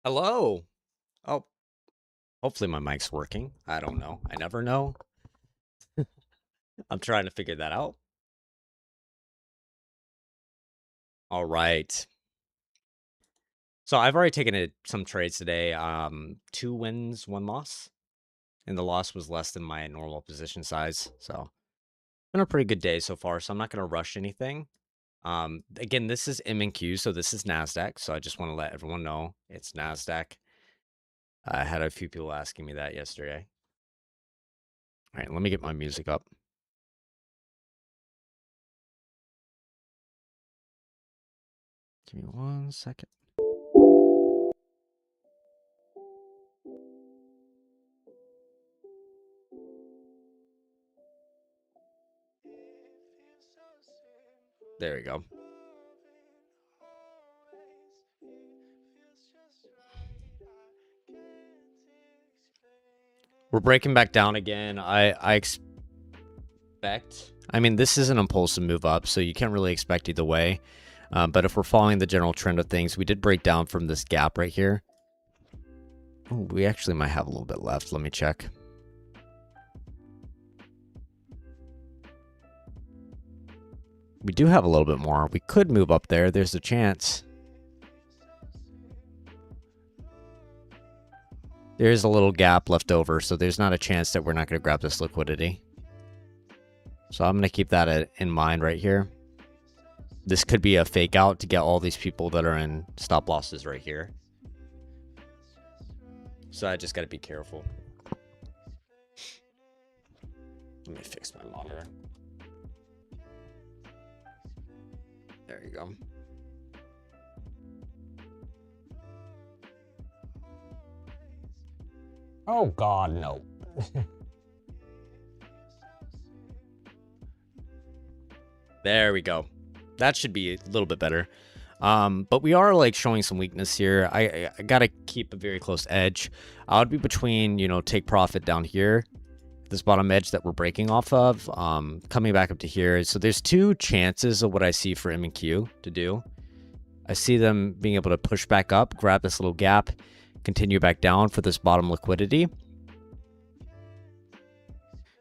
Hello. Oh, hopefully my mic's working. I don't know. I never know. I'm trying to figure that out. All right. So I've already taken some trades today. 2 wins, 1 loss, and the loss was less than my normal position size. So been a pretty good day so far. So I'm not going to rush anything. Again, this is M&Q, so this is Nasdaq. So I just want to let everyone know it's Nasdaq. I had a few people asking me that yesterday. All right, let me get my music up. Give me 1 second. There we go. We're breaking back down again. I expect. I mean, this is an impulsive move up, so you can't really expect either way. But if we're following the general trend of things, we did break down from this gap right here. Ooh, we actually might have a little bit left. Let me check. We do have a little bit more. We could move up there. There's a chance. There's a little gap left over, so there's not a chance that we're not going to grab this liquidity. So I'm going to keep that in mind right here. This could be a fake out to get all these people that are in stop losses right here. So I just got to be careful. Let me fix my monitor. There you go. Oh God, no. There we go. That should be a little bit better. But we are like showing some weakness here. I gotta keep a very close edge. I would be between, take profit down here, this bottom edge that we're breaking off of, coming back up to here. So there's two chances of what I see for M&Q to do. I see them being able to push back up, grab this little gap, continue back down for this bottom liquidity.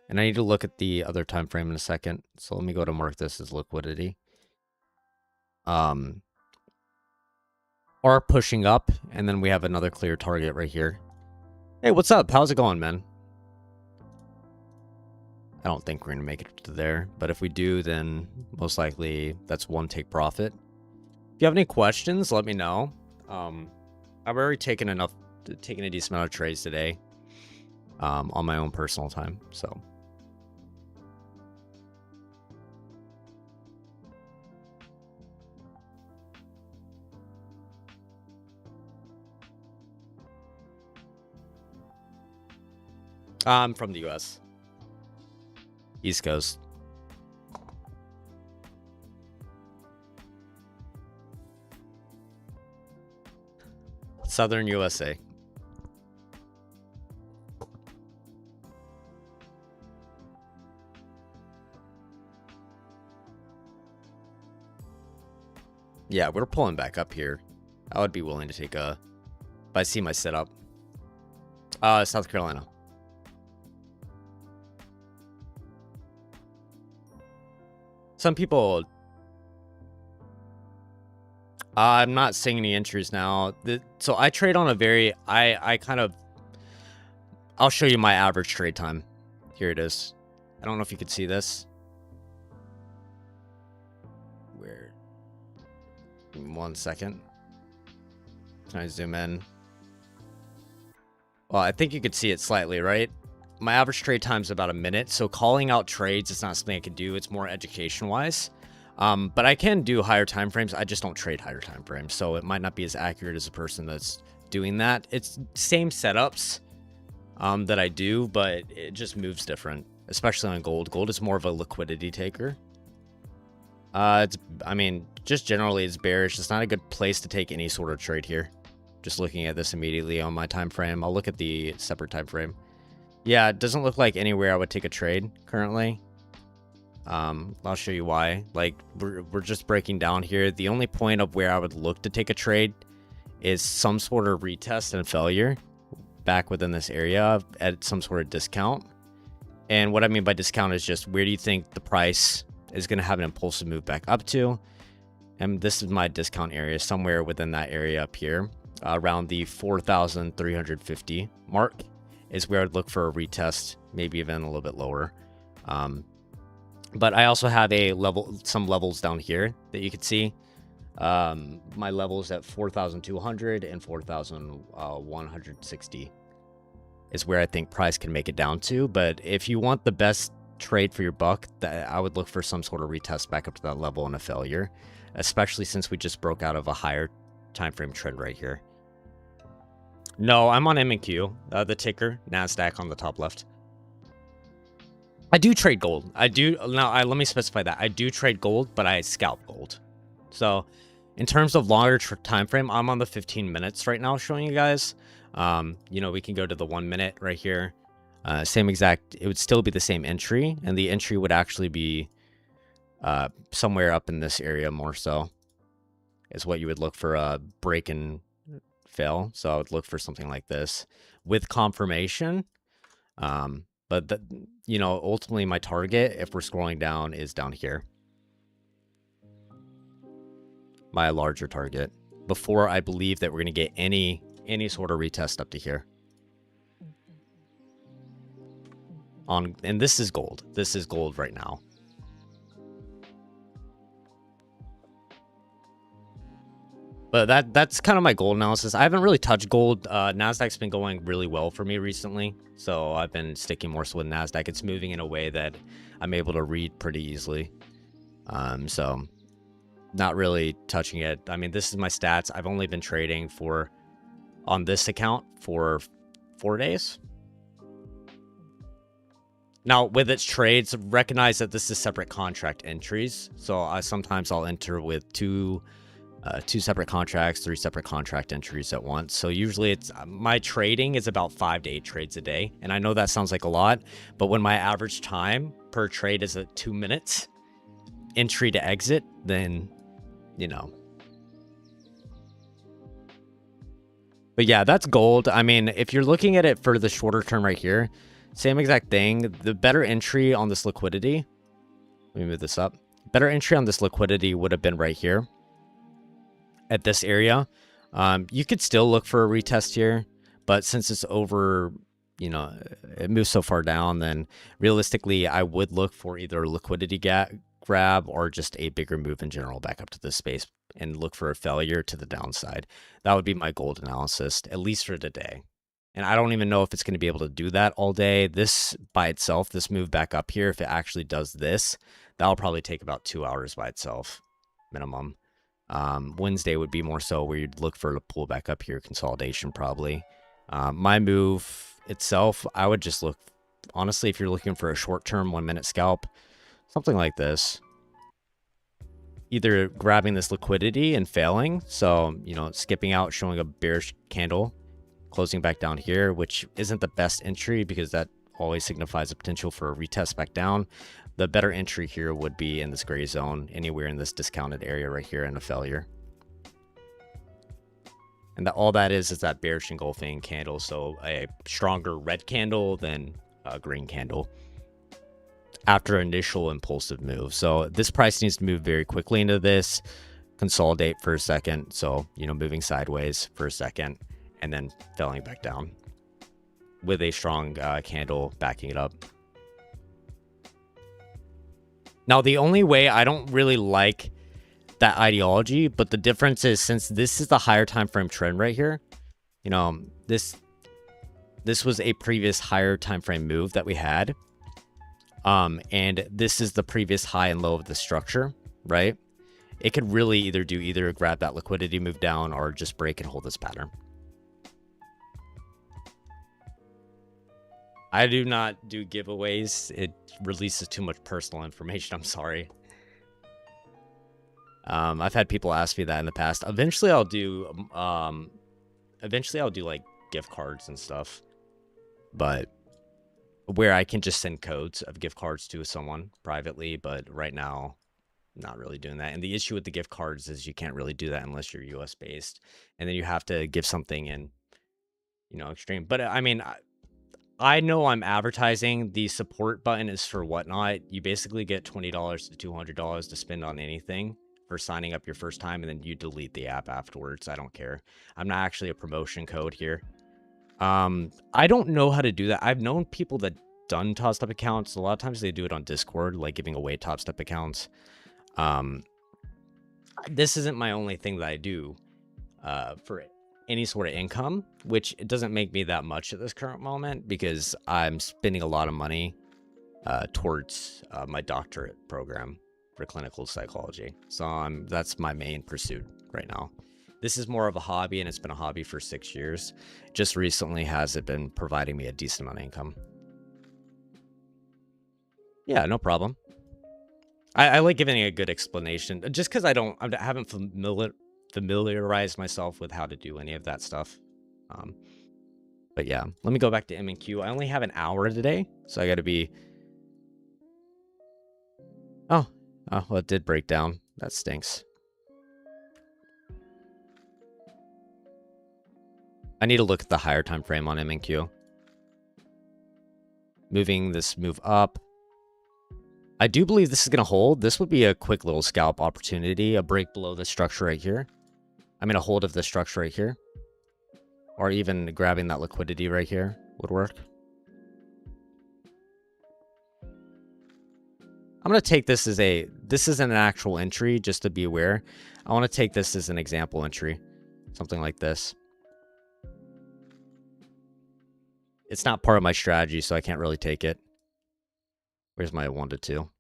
And I need to look at the other time frame in a second. So let me go to mark this as liquidity. Or pushing up, and then we have another clear target right here. Hey, what's up? How's it going, man? I don't think we're going to make it to there, but if we do, then most likely that's one take profit. If you have any questions, let me know. I've already taken a decent amount of trades today on my own personal time, so. I'm from the US. East Coast. Southern USA. Yeah, we're pulling back up here. I would be willing to take if I see my setup. South Carolina. Some people... I'm not seeing any entries now. So I trade on a very... I'll show you my average trade time. Here it is. I don't know if you can see this. Where? 1 second. Can I zoom in? Well, I think you could see it slightly, right? My average trade time is about a minute, so calling out trades is not something I can do. It's more education-wise. But I can do higher time frames. I just don't trade higher time frames, so it might not be as accurate as a person that's doing that. It's same setups that I do, but it just moves different, especially on gold. Gold is more of a liquidity taker. I mean, just generally it's bearish. It's not a good place to take any sort of trade here. Just looking at this immediately on my time frame. I'll look at the separate time frame. Yeah, it doesn't look like anywhere I would take a trade currently. I'll show you why. Like, we're just breaking down here. The only point of where I would look to take a trade is some sort of retest and failure back within this area at some sort of discount. And what I mean by discount is just where do you think the price is going to have an impulsive move back up to? And this is my discount area, somewhere within that area up here, around the 4,350 mark is where I'd look for a retest, maybe even a little bit lower. But I also have some levels down here that you can see. My levels at 4,200 and 4,160 is where I think price can make it down to. But if you want the best trade for your buck, that I would look for some sort of retest back up to that level and a failure, especially since we just broke out of a higher time frame trend right here. No, I'm on M&Q, the ticker, NASDAQ on the top left. I do trade gold. I do. Now, let me specify that. I do trade gold, but I scalp gold. So in terms of longer time frame, I'm on the 15 minutes right now showing you guys. You know, we can go to the 1 minute right here. Same exact, it would still be the same entry, and the entry would actually be somewhere up in this area more so is what you would look for a break and fail. So I would look for something like this with confirmation. But you know, ultimately my target, if we're scrolling down, is down here. My larger target before I believe that we're going to get any sort of retest up to here. And this is gold. This is gold right now. But that's kind of my gold analysis. I haven't really touched gold. NASDAQ's been going really well for me recently, so I've been sticking more so with NASDAQ. It's moving in a way that I'm able to read pretty easily. So not really touching it. I mean, this is my stats. I've only been trading on this account for 4 days. Now, with its trades, recognize that this is separate contract entries. So sometimes I'll enter with two separate contracts, 3 separate contract entries at once. So usually my trading is about 5 to 8 trades a day. And I know that sounds like a lot, but when my average time per trade is at 2 minutes, entry to exit, then, you know. But yeah, that's gold. I mean, if you're looking at it for the shorter term right here, same exact thing. The better entry on this liquidity, let me move this up. Better entry on this liquidity would have been right here at this area. You could still look for a retest here, but since it's over, you know, it moves so far down, then realistically, I would look for either a liquidity grab or just a bigger move in general back up to this space and look for a failure to the downside. That would be my gold analysis, at least for today. And I don't even know if it's going to be able to do that all day. This by itself, this move back up here, if it actually does this, that'll probably take about 2 hours by itself, minimum. Wednesday would be more so where you'd look for a pull back up here, consolidation probably. My move itself, I would just look, honestly, if you're looking for a short-term 1 minute scalp, something like this. Either grabbing this liquidity and failing, so, you know, skipping out, showing a bearish candle, closing back down here, which isn't the best entry because that always signifies a potential for a retest back down. The better entry here would be in this gray zone, anywhere in this discounted area right here, and a failure. And all that is that bearish engulfing candle, so a stronger red candle than a green candle after initial impulsive move. So this price needs to move very quickly into this, consolidate for a second, so, you know, moving sideways for a second, and then falling back down with a strong candle backing it up. Now, the only way, I don't really like that ideology, but the difference is, since this is the higher time frame trend right here, you know, this was a previous higher time frame move that we had, and this is the previous high and low of the structure, right? It could really either grab that liquidity, move down, or just break and hold this pattern. I do not do giveaways. It releases too much personal information. I'm sorry. I've had people ask me that in the past. Eventually I'll do like gift cards and stuff, but where I can just send codes of gift cards to someone privately. But right now, not really doing that. And the issue with the gift cards is you can't really do that unless you're US based, and then you have to give something in, extreme. But I mean, I know I'm advertising. The support button is for whatnot. You basically get $20 to $200 to spend on anything for signing up your first time, and then you delete the app afterwards. I don't care. I'm not actually a promotion code here. I don't know how to do that. I've known people that done top step accounts. A lot of times they do it on Discord, like giving away top step accounts. This isn't my only thing that I do for any sort of income, which it doesn't make me that much at this current moment because I'm spending a lot of money towards my doctorate program for clinical psychology. So that's my main pursuit right now. This is more of a hobby, and it's been a hobby for 6 years. Just recently has it been providing me a decent amount of income. Yeah, no problem. I like giving a good explanation just because I haven't familiarized myself with how to do any of that stuff. But yeah, let me go back to M&Q. I only have an hour today, so I got to be... Oh, well, it did break down. That stinks. I need to look at the higher time frame on M&Q. Moving this move up. I do believe this is going to hold. This would be a quick little scalp opportunity. A break below the structure right here. I mean, a hold of the structure right here. Or even grabbing that liquidity right here would work. I'm going to take this as this isn't an actual entry, just to be aware. I want to take this as an example entry. Something like this. It's not part of my strategy, so I can't really take it. Where's my 1 to 2?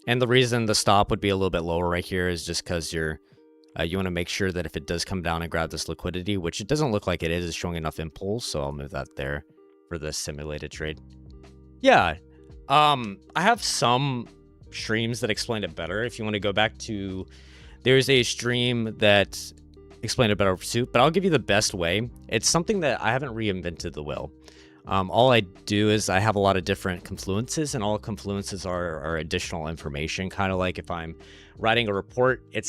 And the reason the stop would be a little bit lower right here is just because you want to make sure that if it does come down and grab this liquidity, which it doesn't look like it is, it's showing enough impulse, so I'll move that there for the simulated trade. Yeah, I have some streams that explain it better. If you want to go back to, there's a stream that explained it better pursuit, but I'll give you the best way. It's something that I haven't reinvented the wheel. All I do is I have a lot of different confluences, and all confluences are additional information. Kind of like if I'm writing a report, I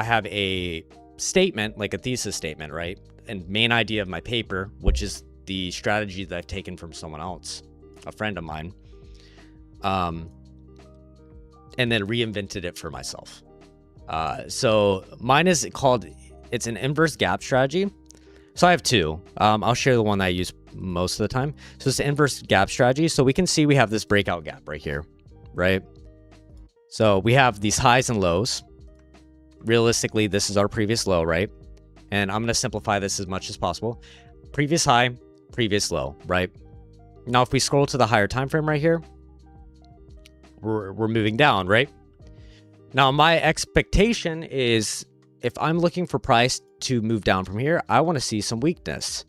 have a statement, like a thesis statement, right? And main idea of my paper, which is the strategy that I've taken from someone else, a friend of mine, and then reinvented it for myself. So mine is called, it's an inverse gap strategy. So I have two. I'll share the one that I use most of the time. So it's the inverse gap strategy. So we can see we have this breakout gap right here, right? So we have these highs and lows. Realistically, this is our previous low, right? And I'm going to simplify this as much as possible. Previous high, previous low, right? Now, if we scroll to the higher time frame right here, we're moving down, right? Now, my expectation is if I'm looking for price to move down from here, I want to see some weakness.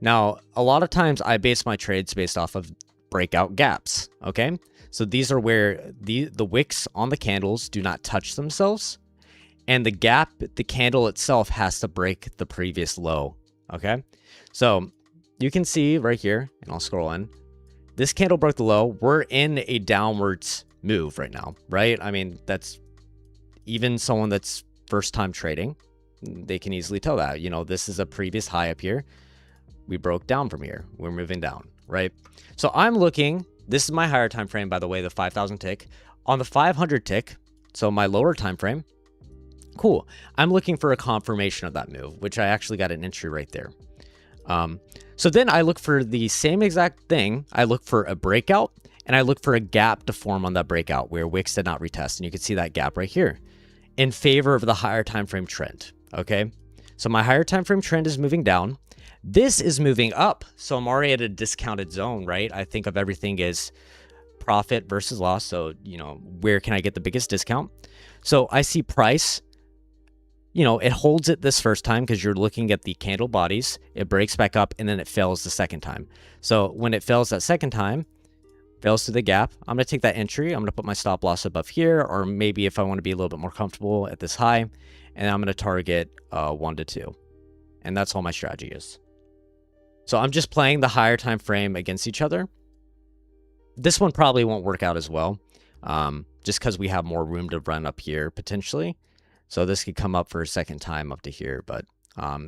Now, a lot of times I base my trades based off of breakout gaps, okay? So these are where the wicks on the candles do not touch themselves, and the gap, the candle itself has to break the previous low, okay? So you can see right here, and I'll scroll in, this candle broke the low. We're in a downwards move right now, right? I mean, that's even someone that's first time trading, they can easily tell that, you know, this is a previous high up here. We broke down from here. We're moving down, right? So I'm looking, this is my higher time frame, by the way, the 5,000 tick. On the 500 tick, so my lower time frame, cool. I'm looking for a confirmation of that move, which I actually got an entry right there. So then I look for the same exact thing. I look for a breakout, and I look for a gap to form on that breakout where wicks did not retest. And you can see that gap right here in favor of the higher time frame trend. Okay, so my higher time frame trend is moving down. This is moving up, so I'm already at a discounted zone, right? I think of everything as profit versus loss. So, you know, where can I get the biggest discount? So I see price, you know, it holds it this first time because you're looking at the candle bodies. It breaks back up, and then it fails the second time. So when it fails that second time, fails to the gap, I'm going to take that entry. I'm going to put my stop loss above here, or maybe if I want to be a little bit more comfortable at this high, and I'm going to target 1 to 2. And that's all my strategy is. So I'm just playing the higher time frame against each other. This one probably won't work out as well, just because we have more room to run up here potentially. So this could come up for a second time up to here, but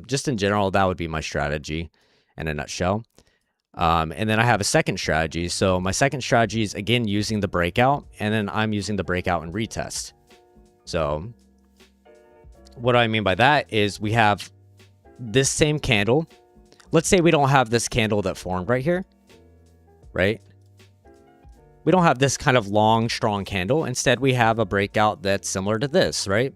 just in general, that would be my strategy in a nutshell. And then I have a second strategy. So my second strategy is, again, using the breakout, and then I'm using the breakout and retest. So what I mean by that is we have this same candle. Let's say we don't have this candle that formed right here, right? We don't have this kind of long, strong candle. Instead, we have a breakout that's similar to this, right?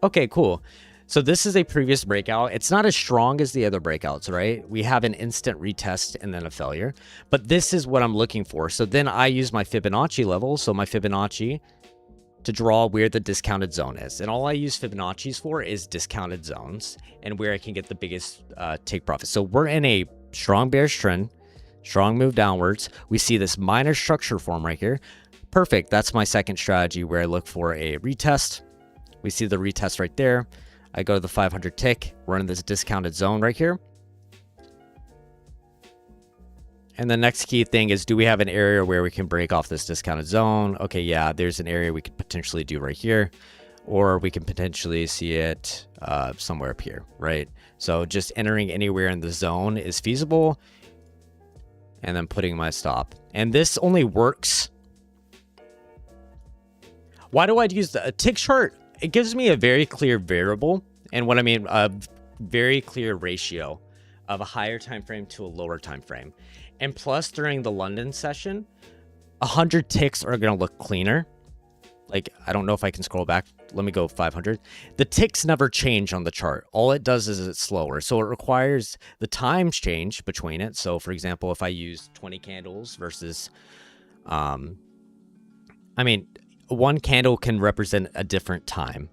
Okay, cool. So this is a previous breakout. It's not as strong as the other breakouts, right? We have an instant retest and then a failure. But this is what I'm looking for. So then I use my Fibonacci level. So my Fibonacci to draw where the discounted zone is. And all I use Fibonacci's for is discounted zones and where I can get the biggest take profit. So we're in a strong bearish trend, strong move downwards. We see this minor structure form right here. Perfect. That's my second strategy where I look for a retest. We see the retest right there. I go to the 500 tick. We're in this discounted zone right here. And the next key thing is, do we have an area where we can break off this discounted zone? Okay, yeah, there's an area we could potentially do right here. Or we can potentially see it somewhere up here, right? So just entering anywhere in the zone is feasible. And then putting my stop. And this only works. Why do I use the tick chart? It gives me a very clear variable, and what I mean, a very clear ratio of a higher time frame to a lower time frame. And plus, during the London session, 100 ticks are going to look cleaner. Like, I don't know if I can scroll back. Let me go 500. The ticks never change on the chart. All it does is it's slower. So it requires the times change between it. So, for example, if I use 20 candles versus, one candle can represent a different time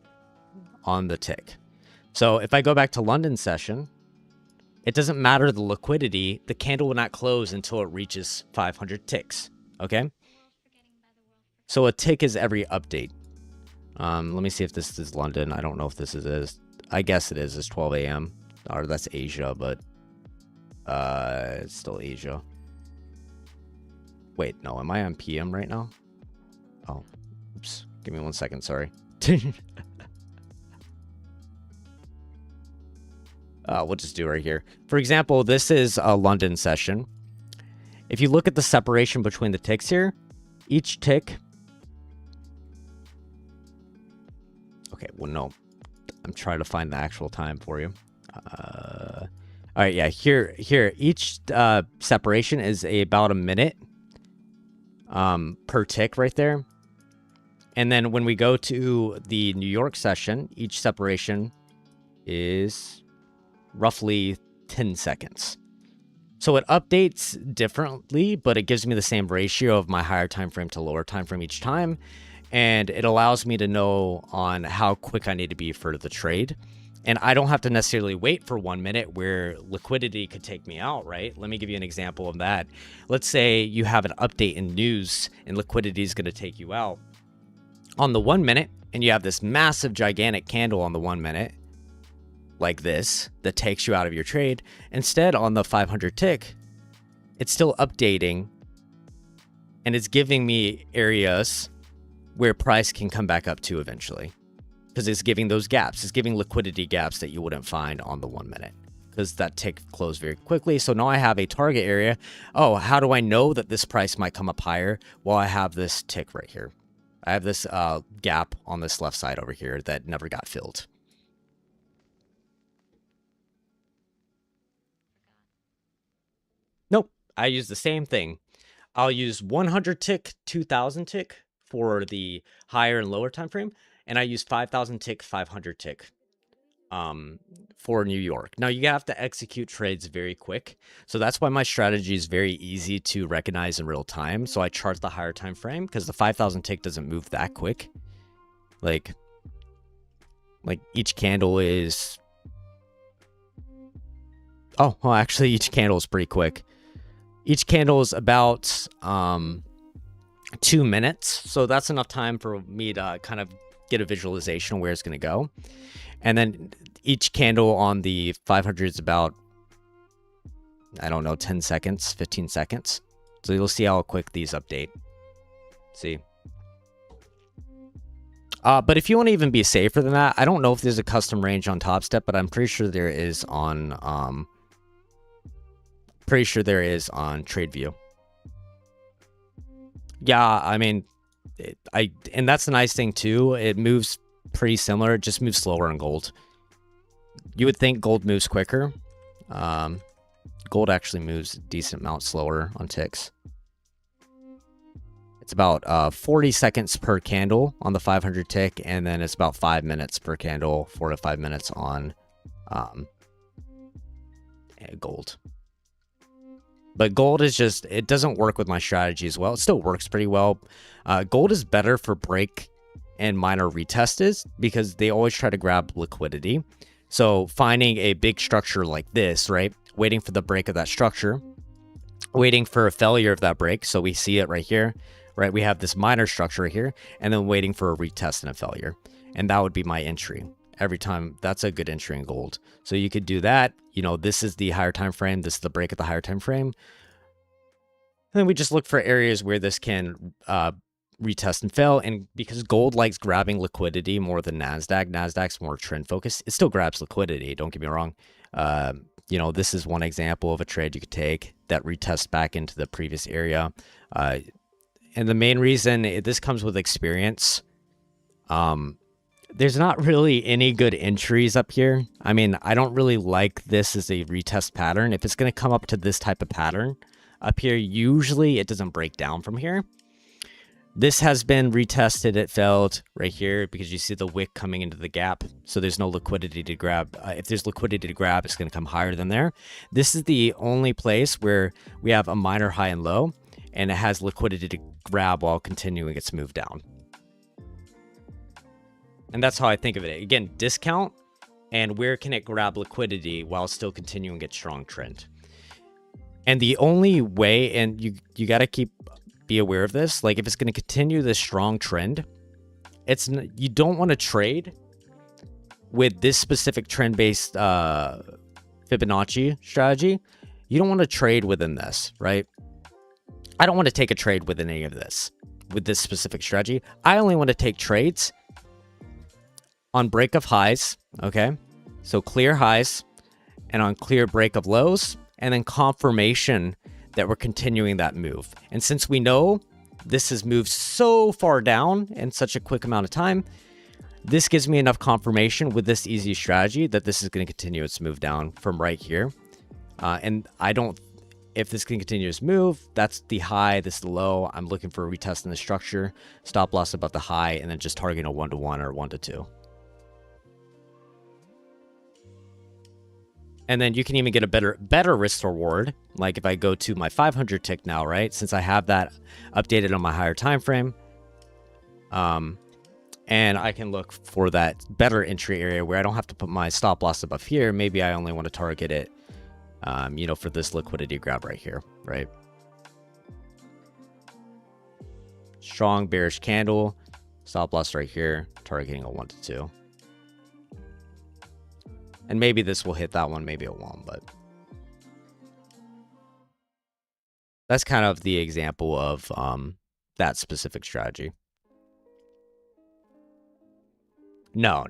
on the tick. So if I go back to London session, it doesn't matter the liquidity. The candle will not close until it reaches 500 ticks. Okay. So a tick is every update. Let me see if this is London. I don't know if this is. I guess it is. It's 12 a.m. Or that's Asia, but it's still Asia. Wait, no. Am I on PM right now? Oh. Oops, give me 1 second, sorry. We'll just do it right here. For example, this is a London session. If you look at the separation between the ticks here, each tick... Okay, well, no. I'm trying to find the actual time for you. All right, yeah, here. Each separation is about a minute per tick right there. And then when we go to the New York session, each separation is roughly 10 seconds. So it updates differently, but it gives me the same ratio of my higher time frame to lower time frame each time. And it allows me to know on how quick I need to be for the trade. And I don't have to necessarily wait for 1 minute where liquidity could take me out, right? Let me give you an example of that. Let's say you have an update in news and liquidity is going to take you out on the 1 minute, and you have this massive gigantic candle on the 1 minute like this that takes you out of your trade. Instead, on the 500 tick, it's still updating and it's giving me areas where price can come back up to eventually, because it's giving those gaps. It's giving liquidity gaps that you wouldn't find on the 1 minute, because that tick closed very quickly. So now I have a target area. Oh, how do I know that this price might come up higher? Well, I have this tick right here. I have this gap on this left side over here that never got filled. Nope, I use the same thing. I'll use 100 tick, 2000 tick for the higher and lower time frame, and I use 5000 tick, 500 tick for New York. Now you have to execute trades very quick, so that's why my strategy is very easy to recognize in real time. So I chart the higher time frame because the 5000 tick doesn't move that quick. Like each candle is actually each candle is pretty quick. Each candle is about 2 minutes, so that's enough time for me to kind of get a visualization of where it's going to go. And then each candle on the 500 is about, I don't know, 10 seconds, 15 seconds. So you'll see how quick these update. See. But if you want to even be safer than that, I don't know if there's a custom range on Top Step, but I'm pretty sure there is on TradeView. Yeah, I mean, and that's the nice thing too. It moves pretty similar. It just moves slower in gold. You would think gold moves quicker. Gold actually moves a decent amount slower on ticks. It's about 40 seconds per candle on the 500 tick, and then it's about 5 minutes per candle, 4 to 5 minutes on gold. But gold is just, it doesn't work with my strategy as well. It still works pretty well. Gold is better for break and minor retested because they always try to grab liquidity. So finding a big structure like this, right? Waiting for the break of that structure, waiting for a failure of that break. So we see it right here, right? We have this minor structure here, and then waiting for a retest and a failure. And that would be my entry. Every time, that's a good entry in gold. So you could do that. You know, this is the higher time frame. This is the break at the higher time frame. And then we just look for areas where this can retest and fail. And because gold likes grabbing liquidity more than NASDAQ, NASDAQ's more trend focused. It still grabs liquidity. Don't get me wrong. You know, this is one example of a trade you could take that retests back into the previous area. And the main reason this comes with experience. There's not really any good entries up here. I mean, I don't really like this as a retest pattern. If it's going to come up to this type of pattern up here, usually it doesn't break down from here. This has been retested. It failed right here because you see the wick coming into the gap. So there's no liquidity to grab. If there's liquidity to grab, it's going to come higher than there. This is the only place where we have a minor high and low, and it has liquidity to grab while continuing its move down. And that's how I think of it. Again, discount and where can it grab liquidity while still continuing its strong trend. And the only way, and you got to be aware of this, like if it's going to continue this strong trend, you don't want to trade with this specific trend-based Fibonacci strategy. You don't want to trade within this, right? I don't want to take a trade within any of this, with this specific strategy. I only want to take trades on break of highs, okay? So clear highs, and on clear break of lows, and then confirmation that we're continuing that move. And since we know this has moved so far down in such a quick amount of time, this gives me enough confirmation with this easy strategy that this is going to continue its move down from right here. And if this can continue its move, that's the high, this is the low. I'm looking for a retest in the structure, stop loss above the high, and then just targeting a 1-to-1 or 1-to-2. And then you can even get a better risk reward. Like if I go to my 500 tick now, right? Since I have that updated on my higher time frame, and I can look for that better entry area where I don't have to put my stop loss above here. Maybe I only want to target it, you know, for this liquidity grab right here, right? Strong bearish candle, stop loss right here, targeting a 1-to-2. And maybe this will hit that one, maybe it won't, but that's kind of the example of that specific strategy. No.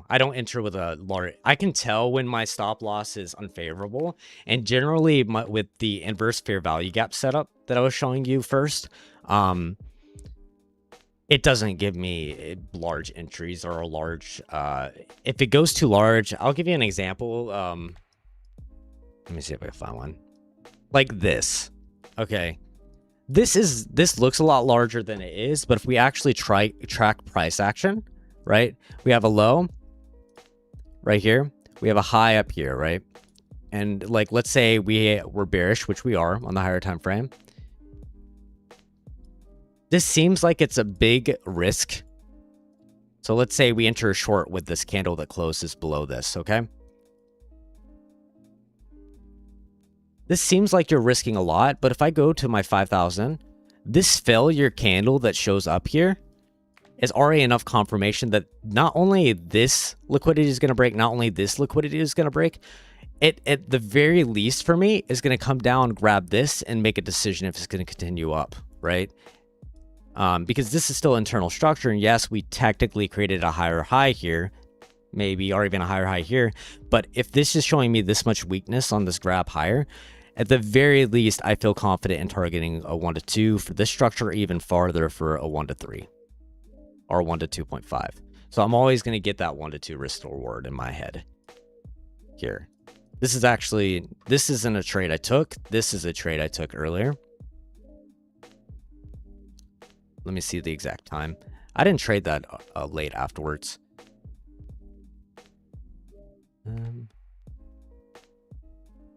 I don't enter with a large. I can tell when my stop loss is unfavorable. And generally, with the inverse fair value gap setup that I was showing you first, it doesn't give me large entries or a large, if it goes too large, I'll give you an example. Let me see if I can find one. Like this. Okay. This looks a lot larger than it is, but if we actually track price action, right? We have a low right here. We have a high up here, right? And like, let's say we're bearish, which we are on the higher time frame. This seems like it's a big risk. So let's say we enter a short with this candle that closes below this, okay? This seems like you're risking a lot, but if I go to my 5,000, this failure candle that shows up here is already enough confirmation that not only this liquidity is going to break, not only this liquidity is going to break, it at the very least for me is going to come down, grab this, and make a decision if it's going to continue up, right? Because this is still internal structure, and yes, we technically created a higher high here, maybe, or even a higher high here. But if this is showing me this much weakness on this grab higher, at the very least, I feel confident in targeting a 1 to 2 for this structure, or even farther for a 1 to 3 or 1 to 2.5. So I'm always going to get that 1 to 2 risk to reward in my head here. This isn't a trade I took. This is a trade I took earlier. Let me see the exact time. I didn't trade that late afterwards.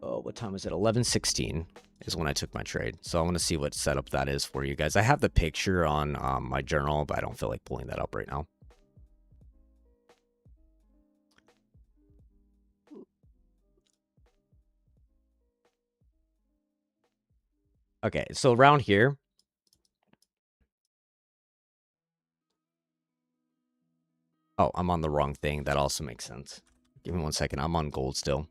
Oh, what time is it? 11:16 is when I took my trade. So I want to see what setup that is for you guys. I have the picture on my journal, but I don't feel like pulling that up right now. Okay, so around here. Oh, I'm on the wrong thing. That also makes sense. Give me 1 second. I'm on gold still.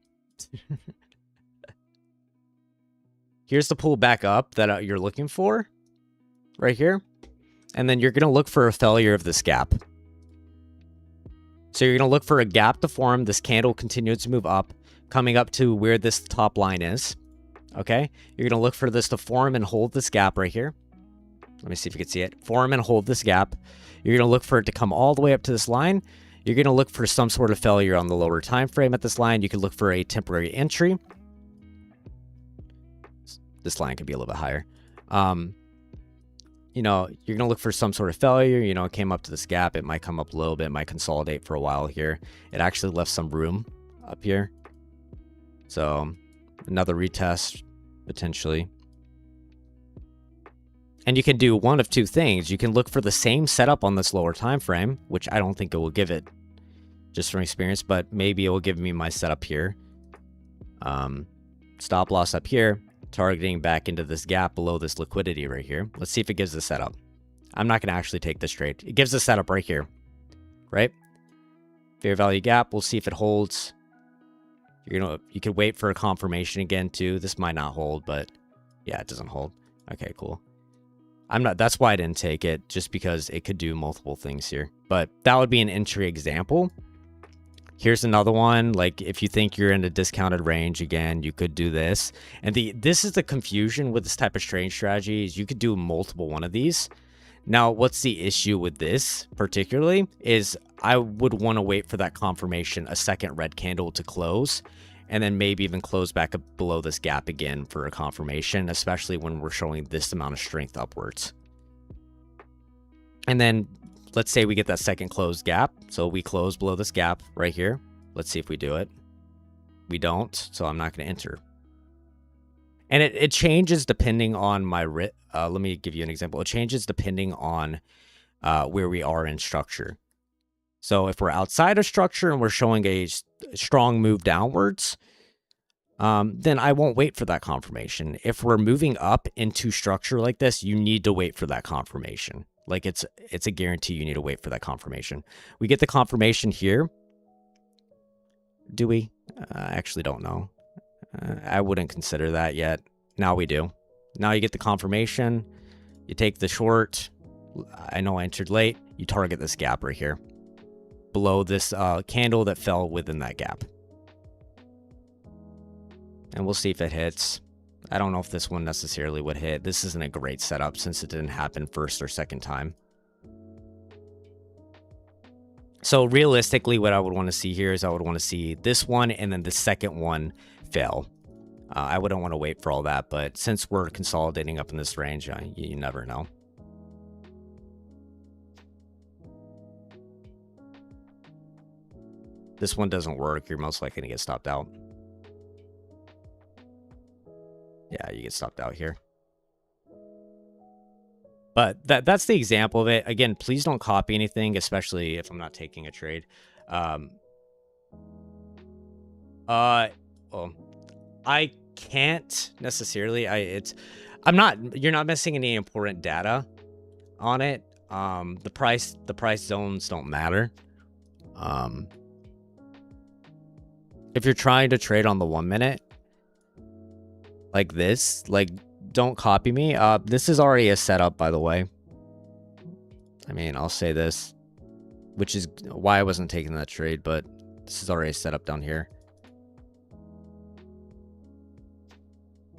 Here's the pull back up that you're looking for. Right here. And then you're going to look for a failure of this gap. So you're going to look for a gap to form. This candle continues to move up, coming up to where this top line is. Okay? You're going to look for this to form and hold this gap right here. Let me see if you can see it. Form and hold this gap. You're going to look for it to come all the way up to this line. You're going to look for some sort of failure on the lower time frame at this line. You could look for a temporary entry. This line could be a little bit higher. You know, you're going to look for some sort of failure. You know, it came up to this gap. It might come up a little bit. It might consolidate for a while here. It actually left some room up here. So another retest potentially. And you can do one of two things. You can look for the same setup on this lower time frame, which I don't think it will give it just from experience, but maybe it will give me my setup here. Stop loss up here, targeting back into this gap below this liquidity right here. Let's see if it gives the setup. I'm not going to actually take this trade. It gives the setup right here, right? Fair value gap. We'll see if it holds. You could wait for a confirmation again too. This might not hold, but yeah, it doesn't hold. Okay, cool. That's why I didn't take it, just because it could do multiple things here. But that would be an entry example. Here's another one. Like if you think you're in a discounted range, again, you could do this. And this is the confusion with this type of trading strategy, is you could do multiple one of these. Now, what's the issue with this particularly is I would want to wait for that confirmation, a second red candle to close, and then maybe even close back up below this gap again for a confirmation, especially when we're showing this amount of strength upwards. And then let's say we get that second closed gap. So we close below this gap right here. Let's see if we do it. We don't, so I'm not going to enter. And it changes depending on my let me give you an example. It changes depending on where we are in structure. So if we're outside of structure and we're showing a strong move downwards, then I won't wait for that confirmation. If we're moving up into structure like this, you need to wait for that confirmation. Like it's a guarantee you need to wait for that confirmation. We get the confirmation here. Do we? I actually don't know. I wouldn't consider that yet. Now we do. Now you get the confirmation. You take the short. I know I entered late. You target this gap right here, below this candle that fell within that gap. And we'll see if it hits. I don't know if this one necessarily would hit. This isn't a great setup since it didn't happen first or second time. So realistically, what I would want to see here is I would want to see this one and then the second one fail. I wouldn't want to wait for all that, but since we're consolidating up in this range, you never know. This one doesn't work. You're most likely to get stopped out. Yeah, you get stopped out here. But that's the example of it. Again, please don't copy anything, especially if I'm not taking a trade. Well, I can't necessarily. You're not missing any important data on it. The price zones don't matter. if you're trying to trade on the 1 minute, like this, like, don't copy me. This is already a setup, by the way. I mean, I'll say this, which is why I wasn't taking that trade, but this is already set up down here.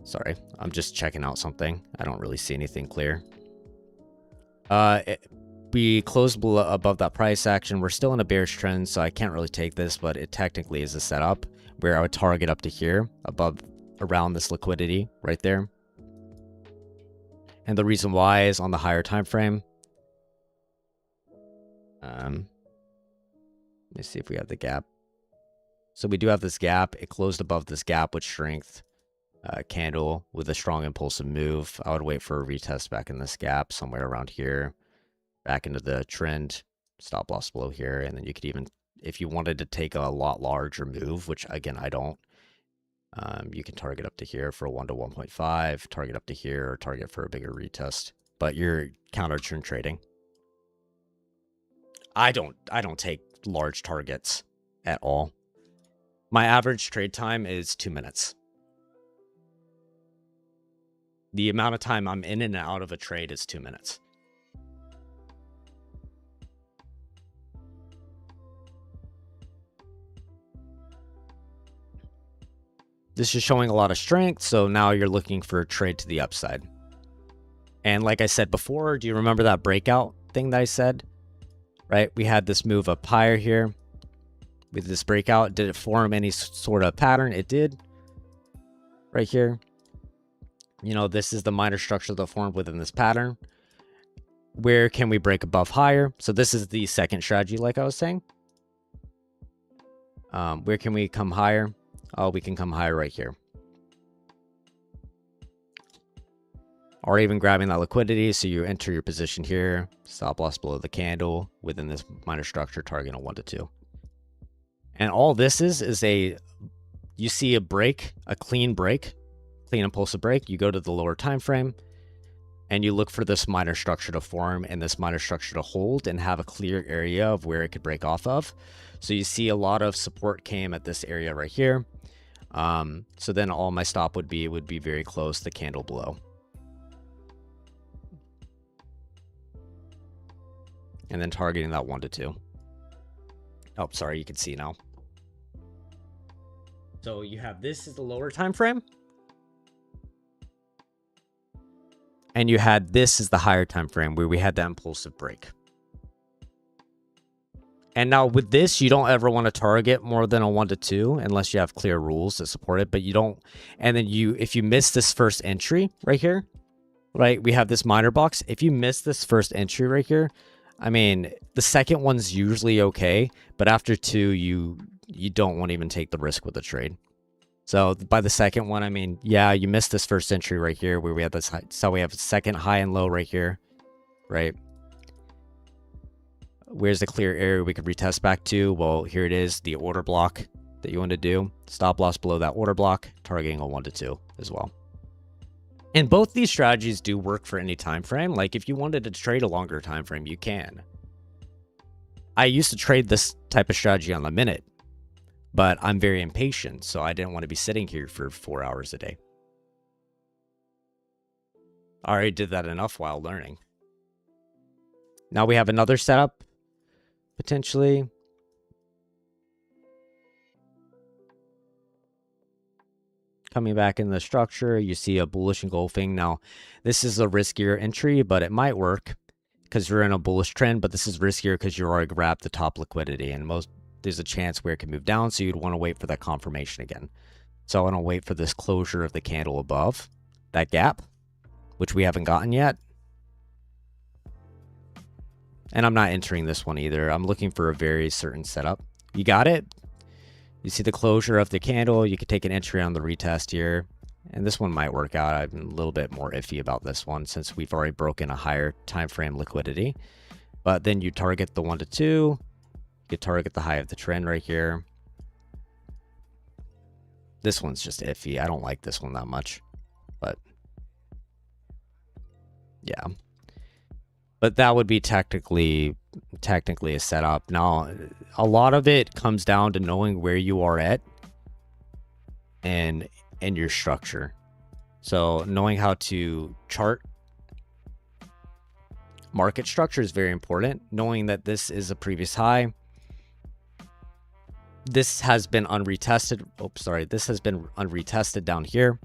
Sorry, I'm just checking out something. I don't really see anything clear. We closed above that price action. We're still in a bearish trend, so I can't really take this, but it technically is a setup where I would target up to here, above, around this liquidity right there. And the reason why is on the higher time frame. Let me see if we have the gap. So we do have this gap. It closed above this gap with strength. Candle with a strong impulsive move. I would wait for a retest back in this gap somewhere around here. Back into the trend. Stop loss below here. And then you could even, if you wanted to take a lot larger move, which again, I don't. You can target up to here for a 1 to 1.5, target up to here, or target for a bigger retest. But you're counter trend trading. I don't take large targets at all. My average trade time is 2 minutes. The amount of time I'm in and out of a trade is 2 minutes. This is showing a lot of strength, so now you're looking for a trade to the upside. And like I said before, do you remember that breakout thing that I said? Right? We had this move up higher here. With this breakout, did it form any sort of pattern? It did. Right here. You know, this is the minor structure that formed within this pattern. Where can we break above higher? So this is the second strategy, like I was saying. Where can we come higher? Oh, we can come higher right here. Or even grabbing that liquidity. So you enter your position here. Stop loss below the candle within this minor structure, targeting a 1 to 2. And all this is a, you see a break, a clean break, clean impulsive break. You go to the lower time frame and you look for this minor structure to form and this minor structure to hold and have a clear area of where it could break off of. So you see a lot of support came at this area right here. So then all my stop would be very close to the candle below. And then targeting that 1 to 2. Oh, sorry, you can see now. So you have this as the lower time frame. And you had this as the higher time frame where we had that impulsive break. And now with this, you don't ever want to target more than a 1 to 2 unless you have clear rules that support it. But you don't. And then if you miss this first entry right here, right, we have this minor box. If you miss this first entry right here, I mean, the second one's usually okay. But after 2, you don't want to even take the risk with the trade. So by the second one, I mean, yeah, you missed this first entry right here where we have this high. So we have a second high and low right here, right? Where's the clear area we could retest back to? Well, here it is, the order block that you want to do. Stop loss below that order block, targeting a 1 to 2 as well. And both these strategies do work for any time frame. Like if you wanted to trade a longer time frame, you can. I used to trade this type of strategy on the minute, but I'm very impatient, so I didn't want to be sitting here for 4 hours a day. I already did that enough while learning. Now we have another setup, potentially. Coming back in the structure, you see a bullish engulfing. Now, this is a riskier entry, but it might work because you're in a bullish trend, but this is riskier because you already grabbed the top liquidity, and there's a chance where it can move down, so you'd want to wait for that confirmation again. So I want to wait for this closure of the candle above that gap, which we haven't gotten yet. And I'm not entering this one either. I'm looking for a very certain setup. You got it? You see the closure of the candle. You could take an entry on the retest here. And this one might work out. I'm a little bit more iffy about this one since we've already broken a higher time frame liquidity. But then you target the 1 to 2. You target the high of the trend right here. This one's just iffy. I don't like this one that much. But yeah. But that would be technically a setup. Now, a lot of it comes down to knowing where you are at and your structure. So knowing how to chart market structure is very important. Knowing that this is a previous high. This has been unretested. Oh, sorry. This has been unretested down here.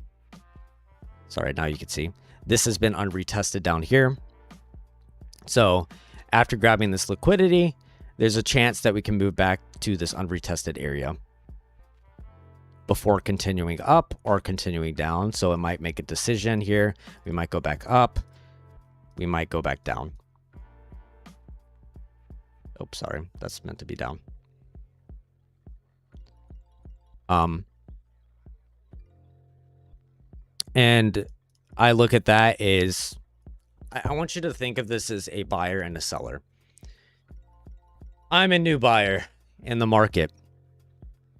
Sorry, now you can see. This has been unretested down here. So after grabbing this liquidity, there's a chance that we can move back to this unretested area before continuing up or continuing down. So it might make a decision here. We might go back up. We might go back down. Oh, sorry. That's meant to be down. And I look at that as, I want you to think of this as a buyer and a seller. I'm a new buyer in the market,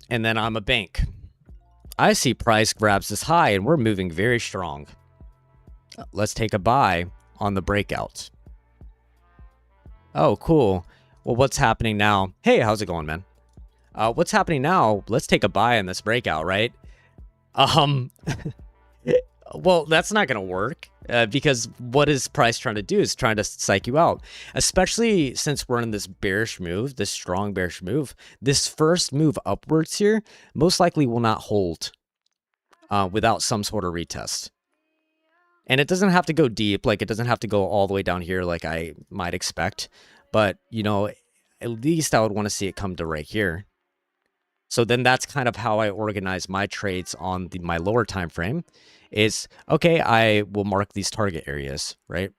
and then I'm a bank. I see price grabs this high and we're moving very strong. Let's take a buy on the breakout. Oh, cool. Well, what's happening now? Hey, how's it going, man? What's happening now? Let's take a buy in this breakout, right? Well, that's not going to work because what is price trying to do is trying to psych you out, especially since we're in this bearish move, this strong bearish move. This first move upwards here most likely will not hold without some sort of retest. And it doesn't have to go deep. Like, it doesn't have to go all the way down here like I might expect. But, you know, at least I would want to see it come to right here. So then that's kind of how I organize my trades on my lower time frame is, okay, I will mark these target areas, right?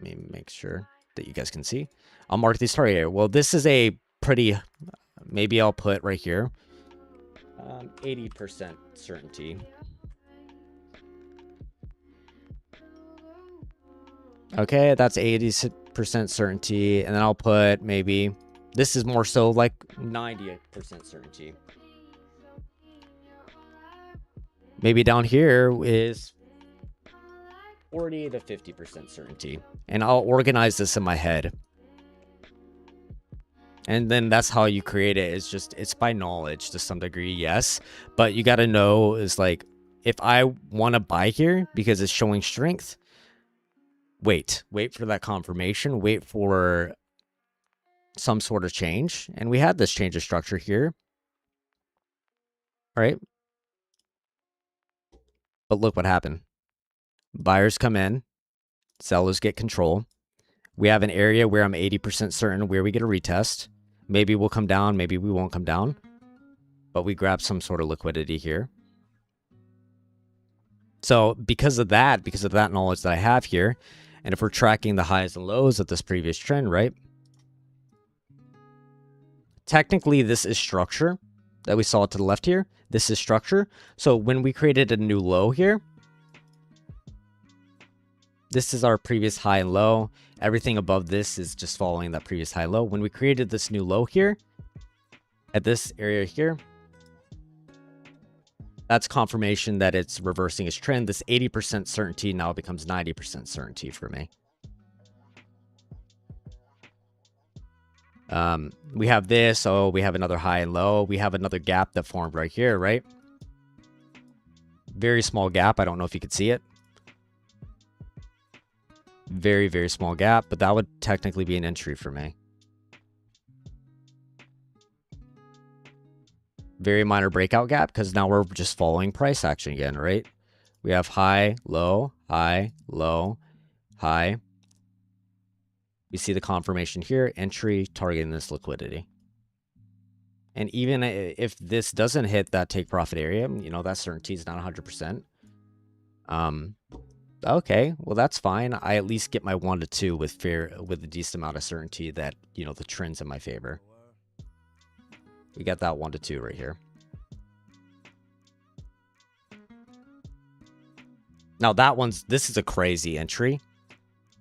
Let me make sure that you guys can see. I'll mark these target areas. Well, this is a pretty, maybe I'll put right here, 80% certainty. Okay, that's 80% certainty. And then I'll put maybe, this is more so like 90% certainty. Maybe down here is 40 to 50% certainty. And I'll organize this in my head. And then that's how you create it. It's just, it's by knowledge to some degree, yes. But you got to know is like, if I want to buy here because it's showing strength, wait for that confirmation, wait for some sort of change. And we had this change of structure here. All right. But look what happened. Buyers come in, sellers get control. We have an area where I'm 80% certain where we get a retest. Maybe we'll come down, maybe we won't come down. But we grab some sort of liquidity here. So because of that knowledge that I have here, and if we're tracking the highs and lows of this previous trend, right? Technically, this is structure that we saw to the left here. This is structure. So when we created a new low here, this is our previous high and low. Everything above this is just following that previous high and low. When we created this new low here, at this area here, that's confirmation that it's reversing its trend. This 80% certainty now becomes 90% certainty for me. We have this. Oh, we have another high and low. We have another gap that formed right here, right? Very small gap. I don't know if you could see it. Very, very small gap, but that would technically be an entry for me. Very minor breakout gap because now we're just following price action again, right? We have high, low, high, low, high. We see the confirmation here, entry, targeting this liquidity. And even if this doesn't hit that take profit area, you know, that certainty is not 100%. Okay, well, that's fine. I at least get my 1 to 2 with a decent amount of certainty that, you know, the trend's in my favor. We got that 1 to 2 right here. Now this is a crazy entry.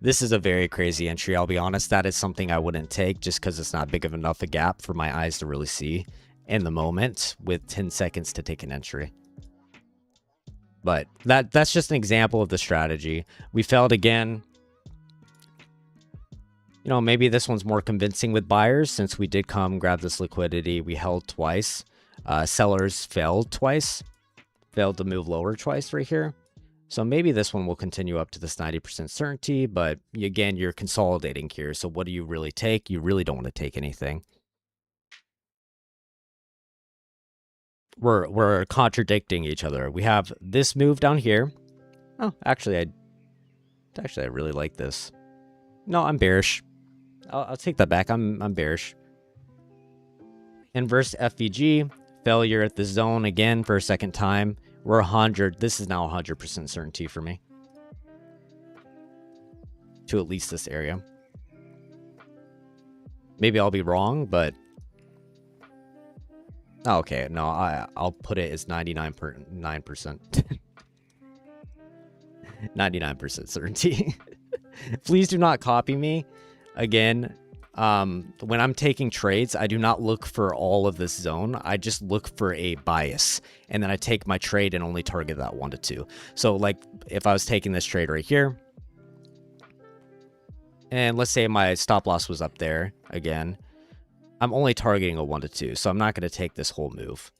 This is a very crazy entry. I'll be honest. That is something I wouldn't take just because it's not big of enough a gap for my eyes to really see in the moment with 10 seconds to take an entry. But that's just an example of the strategy. We failed again. You know, maybe this one's more convincing with buyers since we did come grab this liquidity. We held twice. Sellers failed twice, failed to move lower twice right here. So maybe this one will continue up to this 90% certainty, but again, you're consolidating here. So what do you really take? You really don't want to take anything. We're contradicting each other. We have this move down here. Oh, actually, I really like this. No, I'm bearish. I'll take that back. I'm bearish. Inverse FVG, failure at the zone again for a second time. We're 100. This is now 100% certainty for me. To at least this area. Maybe I'll be wrong, but... Oh, okay, no, I'll put it as 99%. 99% certainty. Please do not copy me. Again, when I'm taking trades, I do not look for all of this zone. I just look for a bias, and then I take my trade and only target that 1 to 2. So like if I was taking this trade right here, and let's say my stop loss was up there again, I'm only targeting a 1 to 2, so I'm not going to take this whole move.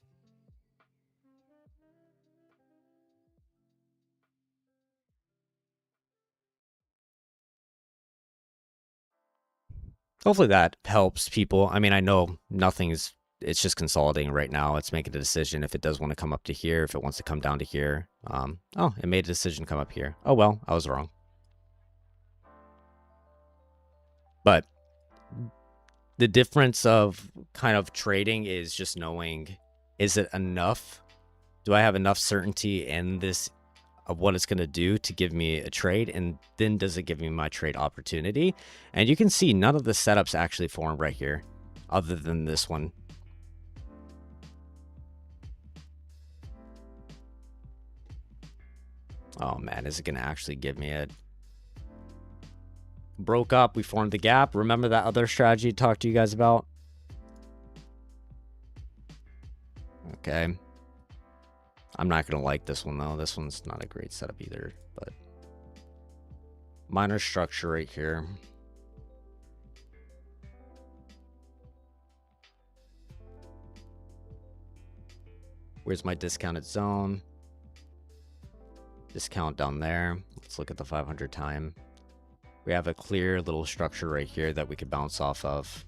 Hopefully that helps people. I mean, I know it's just consolidating right now. It's making a decision if it does want to come up to here, if it wants to come down to here. Oh, it made a decision come up here. Oh, well, I was wrong. But the difference of kind of trading is just knowing, is it enough? Do I have enough certainty in this of what it's going to do to give me a trade, and then does it give me my trade opportunity? And you can see none of the setups actually formed right here other than this one. Oh man, is it going to actually give me it? Broke up, we formed the gap. Remember that other strategy I talked to you guys about? Okay. I'm not going to like this one, though. This one's not a great setup either, but minor structure right here. Where's my discounted zone? Discount down there. Let's look at the 500 time. We have a clear little structure right here that we could bounce off of.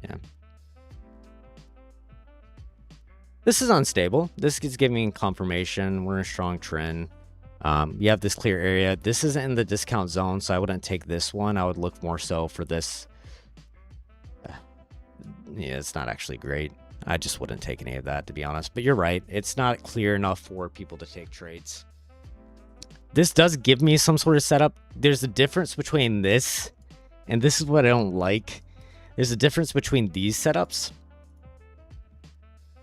Yeah. This is unstable. This is giving confirmation. We're in a strong trend. You have this clear area. This isn't in the discount zone, so I wouldn't take this one. I would look more so for this. Yeah, it's not actually great. I just wouldn't take any of that, to be honest. But you're right. It's not clear enough for people to take trades. This does give me some sort of setup. There's a difference between this, and this is what I don't like. There's a difference between these setups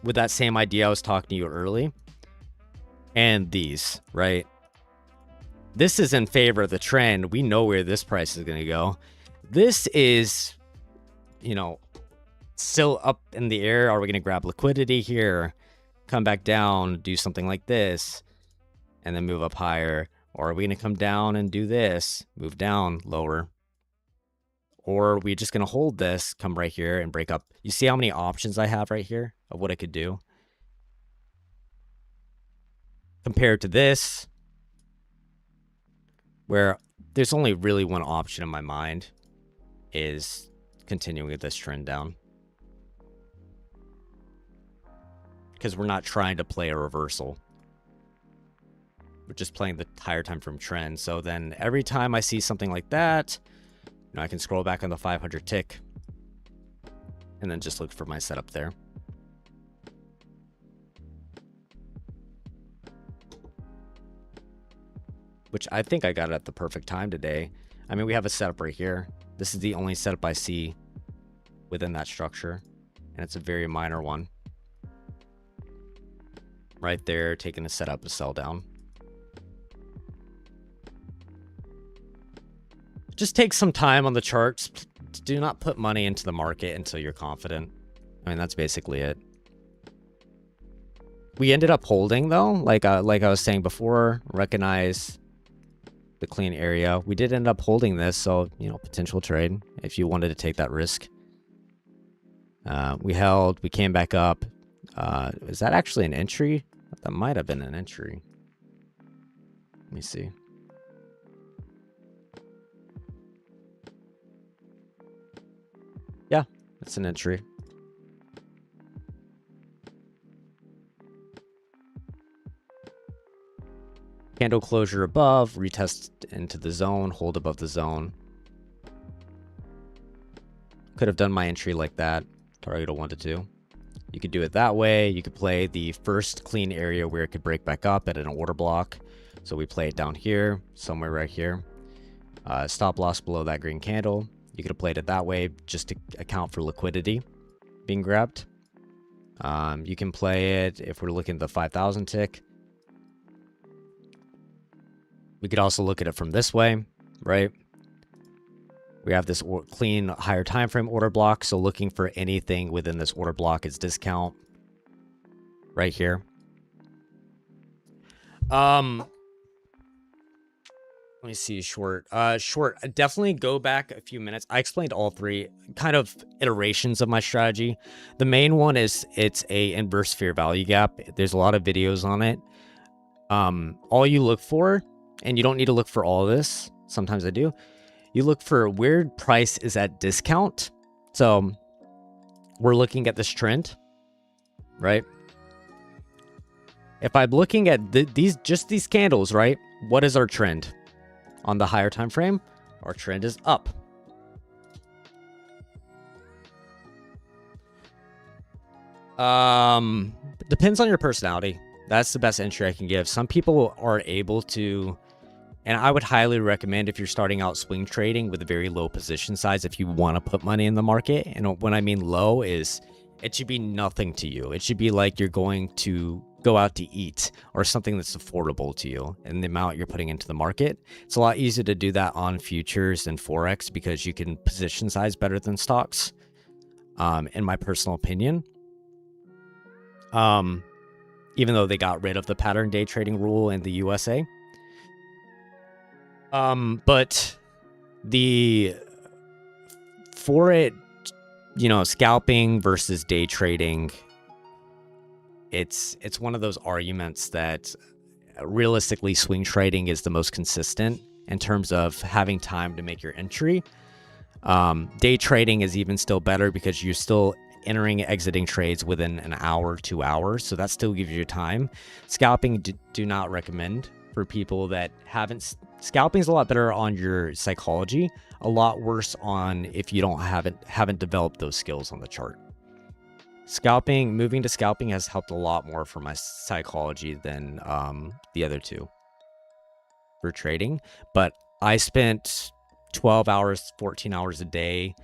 with that same idea I was talking to you early, and these, right? This is in favor of the trend. We know where this price is going to go. This is, you know, still up in the air. Are we going to grab liquidity here, come back down, do something like this, and then move up higher? Or are we going to come down and do this, move down lower? Or are we just going to hold this, come right here and break up? You see how many options I have right here of what I could do? Compared to this, where there's only really one option in my mind, is continuing with this trend down. Because we're not trying to play a reversal. We're just playing the higher time frame trend. So then every time I see something like that, you know, I can scroll back on the 500 tick and then just look for my setup there. Which I think I got it at the perfect time today. I mean, we have a setup right here. This is the only setup I see within that structure, and it's a very minor one. Right there, taking a setup, a sell down. Just take some time on the charts. Do not put money into the market until you're confident. I mean, that's basically it. We ended up holding, though, like I was saying before, recognize the clean area. We did end up holding this, so, you know, potential trade if you wanted to take that risk. We held, we came back up. Is that actually an entry? That might have been an entry. Let me see. Yeah, that's an entry. Candle closure above, retest into the zone, hold above the zone. Could have done my entry like that, target a 1 to 2. You could do it that way. You could play the first clean area where it could break back up at an order block. So we play it down here, somewhere right here. Stop loss below that green candle. You could have played it that way just to account for liquidity being grabbed. You can play it if we're looking at the 5,000 tick. We could also look at it from this way, right? We have this clean higher time frame order block. So looking for anything within this order block is discount right here. Let me see, short. Short, definitely go back a few minutes. I explained all three kind of iterations of my strategy. The main one is it's a inverse fair value gap. There's a lot of videos on it. All you look for, and you don't need to look for all of this. Sometimes I do. You look for where price is at discount. So we're looking at this trend, right? If I'm looking at these candles, right? What is our trend? On the higher time frame, our trend is up. Depends on your personality. That's the best entry I can give. Some people are able to, and I would highly recommend if you're starting out swing trading with a very low position size, if you want to put money in the market. And when I mean low is, it should be nothing to you. It should be like you're going to go out to eat or something that's affordable to you and the amount you're putting into the market. It's a lot easier to do that on futures and Forex because you can position size better than stocks, in my personal opinion. Even though they got rid of the pattern day trading rule in the USA. But for it, you know, scalping versus day trading, it's one of those arguments that realistically swing trading is the most consistent in terms of having time to make your entry. Day trading is even still better because you're still entering and exiting trades within an hour, 2 hours. So that still gives you time. Scalping, do not recommend for people that haven't. Scalping is a lot better on your psychology, a lot worse on if you haven't developed those skills on the chart. Moving to scalping has helped a lot more for my psychology than the other two for trading. But I spent 12 hours, 14 hours a day,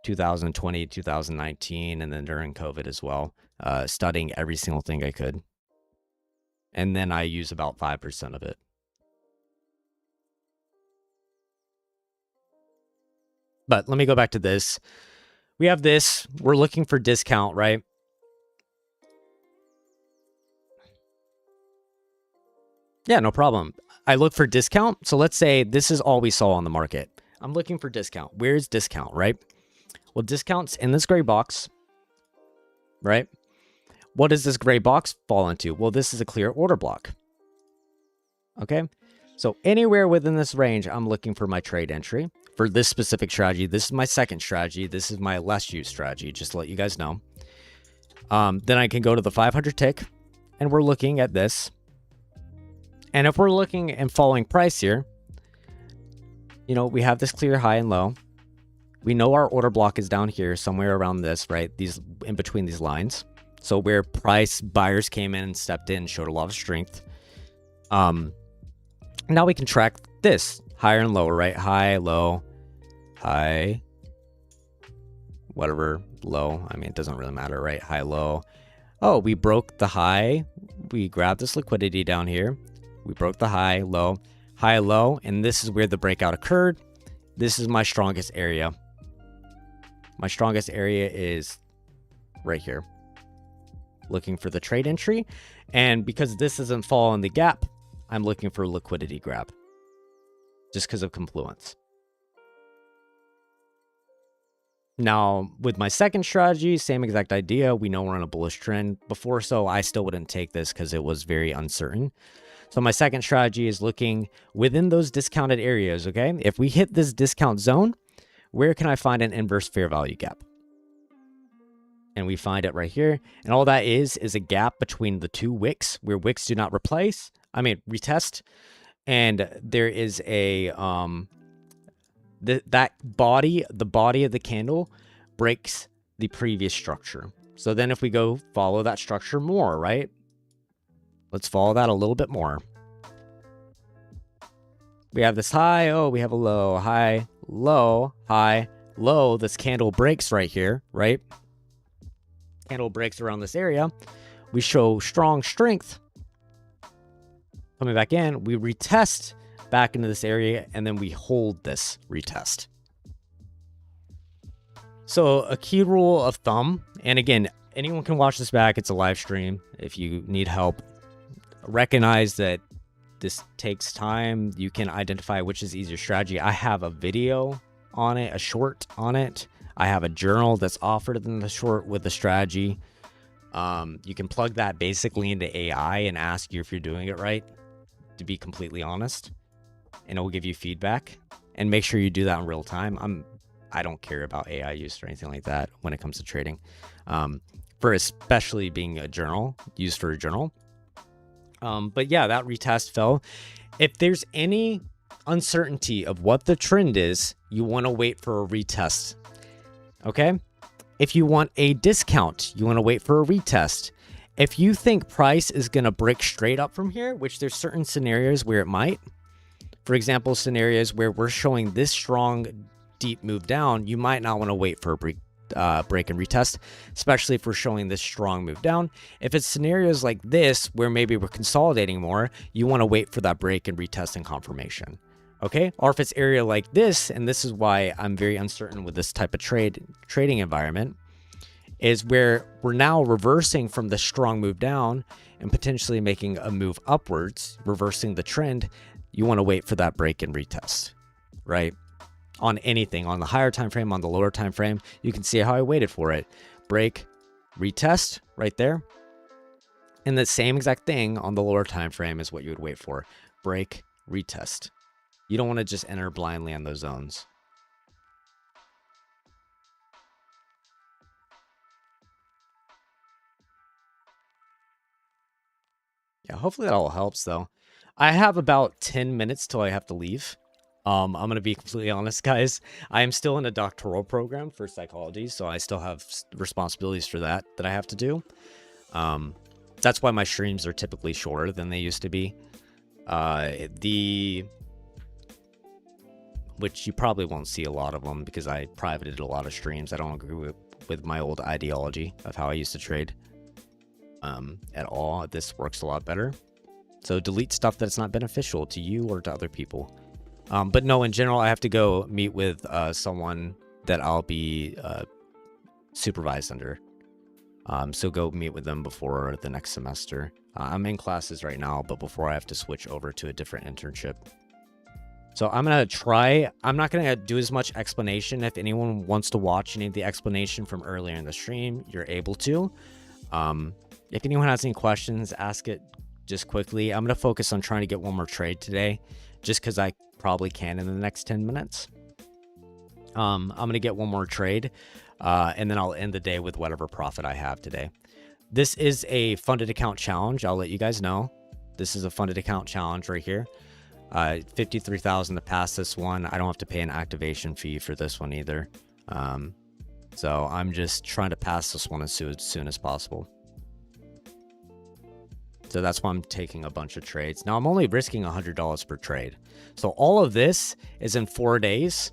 2020, 2019, and then during COVID as well, studying every single thing I could. And then I use about 5% of it. But let me go back to this. We have this. We're looking for discount, right? Yeah, no problem. I look for discount. So let's say this is all we saw on the market. I'm looking for discount. Where's discount, right? Well, discount's in this gray box, right? What does this gray box fall into? Well, this is a clear order block. Okay. So anywhere within this range, I'm looking for my trade entry. For this specific strategy, this is my second strategy. This is my less used strategy, just to let you guys know. Then I can go to the 500 tick, and we're looking at this. And if we're looking and following price here, you know, we have this clear high and low. We know our order block is down here, somewhere around this, right? These in between these lines. So where price buyers came in and stepped in, showed a lot of strength. Now we can track this higher and lower, right? High, low, high, whatever, low. I mean, it doesn't really matter, right? High, low. Oh, we broke the high. We grabbed this liquidity down here. We broke the high, low, and this is where the breakout occurred. This is my strongest area. My strongest area is right here. Looking for the trade entry. And because this doesn't fall in the gap, I'm looking for a liquidity grab. Just because of confluence. Now, with my second strategy, same exact idea. We know we're on a bullish trend before, so I still wouldn't take this because it was very uncertain. So my second strategy is looking within those discounted areas, okay? If we hit this discount zone, where can I find an inverse fair value gap? And we find it right here. And all that is a gap between the two wicks where wicks do not retest. And there is a, the body of the candle breaks the previous structure. So then if we go follow that structure more, right? Let's follow that a little bit more. We have this high, oh, we have a low, high, low, high, low. This candle breaks right here, right? Candle breaks around this area. We show strong strength. Coming back in, we retest back into this area, and then we hold this retest. So a key rule of thumb, and again, anyone can watch this back. It's a live stream. If you need help, recognize that this takes time. You can identify which is easier strategy. I have a video on it, a short on it. I have a journal that's offered in the short with the strategy. You can plug that basically into AI and ask you if you're doing it right, to be completely honest, and it will give you feedback. And make sure you do that in real time. I don't care about AI use or anything like that when it comes to trading, for especially being a journal, used for a journal. But yeah, that retest fell. If there's any uncertainty of what the trend is, you want to wait for a retest. Okay? If you want a discount, you want to wait for a retest. If you think price is going to break straight up from here, which there's certain scenarios where it might. For example, scenarios where we're showing this strong, deep move down, you might not want to wait for a break and retest, especially if we're showing this strong move down. If it's scenarios like this, where maybe we're consolidating more, you want to wait for that break and retest and confirmation. Okay, or if it's area like this, and this is why I'm very uncertain with this type of trading environment, is where we're now reversing from the strong move down and potentially making a move upwards, reversing the trend. You want to wait for that break and retest, right? On anything, on the higher time frame, on the lower time frame, you can see how I waited for it. Break, retest, right there. And the same exact thing on the lower time frame is what you would wait for. Break, retest. You don't want to just enter blindly on those zones. Yeah, hopefully that all helps, though. I have about 10 minutes till I have to leave. I'm going to be completely honest, guys. I am still in a doctoral program for psychology, so I still have responsibilities for that I have to do. That's why my streams are typically shorter than they used to be. Which you probably won't see a lot of them because I privated a lot of streams. I don't agree with my old ideology of how I used to trade at all. This works a lot better. So delete stuff that's not beneficial to you or to other people. But no, in general, I have to go meet with someone that I'll be supervised under. So go meet with them before the next semester. I'm in classes right now, but before I have to switch over to a different internship. So I'm going to try. I'm not going to do as much explanation. If anyone wants to watch any of the explanation from earlier in the stream, you're able to. If anyone has any questions, ask it just quickly. I'm going to focus on trying to get one more trade today, just because I probably can in the next 10 minutes. I'm going to get one more trade, and then I'll end the day with whatever profit I have today. This is a funded account challenge. I'll let you guys know. This is a funded account challenge right here. 53,000 to pass this one. I don't have to pay an activation fee for this one either. So I'm just trying to pass this one as soon as possible. So that's why I'm taking a bunch of trades. Now I'm only risking $100 per trade. So all of this is in 4 days.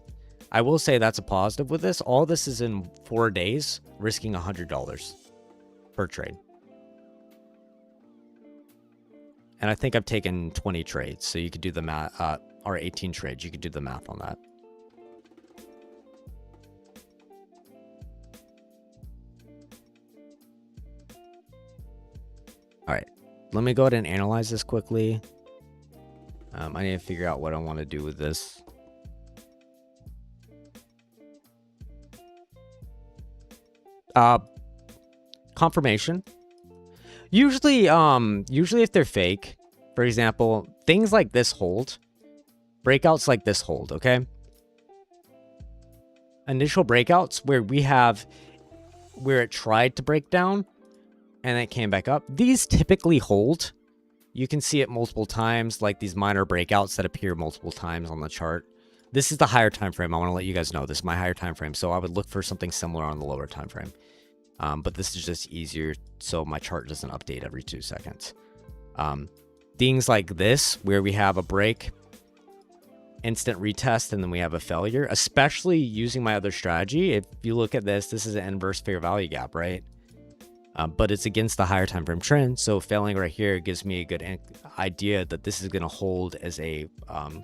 I will say that's a positive with this. All this is in 4 days, risking $100 per trade. And I think I've taken 20 trades. So you could do the math, or 18 trades. You could do the math on that. All right. Let me go ahead and analyze this quickly. I need to figure out what I want to do with this. Confirmation. Usually if they're fake, for example, things like this hold, breakouts like this hold, okay? Initial breakouts where it tried to break down and it came back up. These typically hold. You can see it multiple times, like these minor breakouts that appear multiple times on the chart. This is the higher time frame. I want to let you guys know this is my higher time frame, so I would look for something similar on the lower time frame. But this is just easier, so my chart doesn't update every 2 seconds. Things like this, where we have a break, instant retest, and then we have a failure, especially using my other strategy. If you look at this is an inverse fair value gap, right? But it's against the higher time frame trend, so failing right here gives me a good idea that this is going to hold as a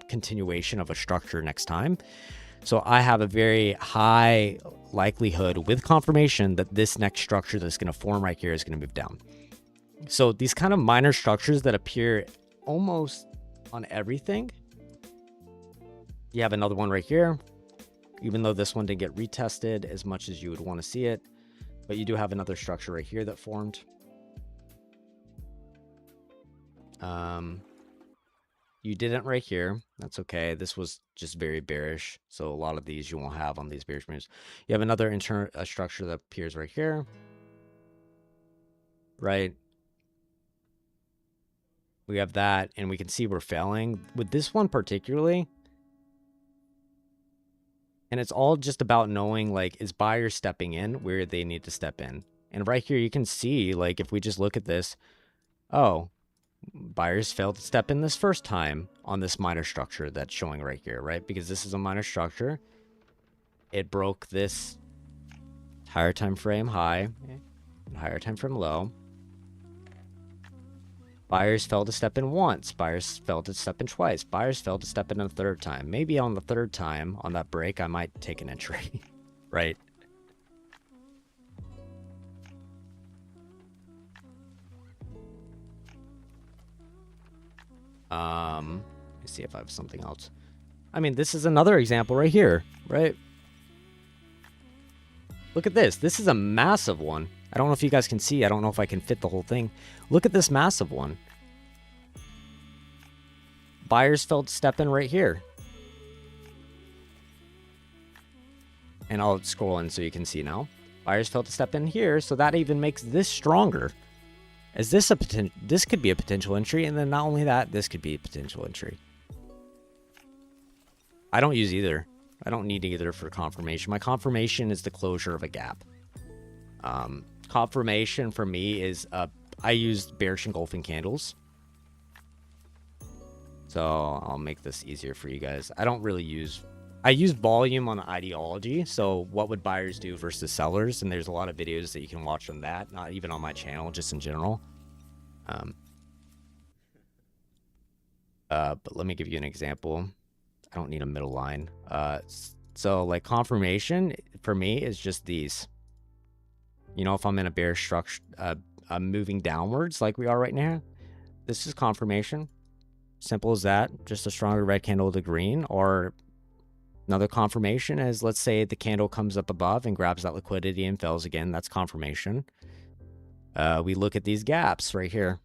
continuation of a structure next time. So I have a very high likelihood with confirmation that this next structure that's going to form right here is going to move down. So these kind of minor structures that appear almost on everything. You have another one right here, even though this one didn't get retested as much as you would want to see it. But you do have another structure right here that formed. You didn't right here. That's okay. This was just very bearish. So a lot of these you won't have on these bearish moves. You have another structure that appears right here. Right. We have that, and we can see we're failing. With this one particularly, and it's all just about knowing, like, is buyers stepping in where they need to step in? And right here, you can see, like, if we just look at this, oh, buyers failed to step in this first time on this minor structure that's showing right here, right? Because this is a minor structure. It broke this higher time frame high, higher time frame low. Buyers failed to step in once. Buyers failed to step in twice. Buyers failed to step in a third time. Maybe on the third time, on that break, I might take an entry, right? Let me see if I have something else. I mean, this is another example right here, right? Look at this. This is a massive one. I don't know if you guys can see. I don't know if I can fit the whole thing. Look at this massive one. Buyers failed to step in right here. And I'll scroll in so you can see now. Buyers failed to step in here, so that even makes this stronger. Is this this could be a potential entry, and then not only that, this could be a potential entry. I don't use either. I don't need either for confirmation. My confirmation is the closure of a gap. Confirmation for me is I use bearish engulfing candles. So I'll make this easier for you guys. I don't really use, I use volume on ideology. So what would buyers do versus sellers? And there's a lot of videos that you can watch on that, not even on my channel, just in general. But let me give you an example. I don't need a middle line. So like confirmation for me is just these. You know, if I'm in a bearish structure, I'm moving downwards like we are right now. This is confirmation. Simple as that. Just a stronger red candle to green. Or another confirmation is, let's say the candle comes up above and grabs that liquidity and fails again. That's confirmation. We look at these gaps right here.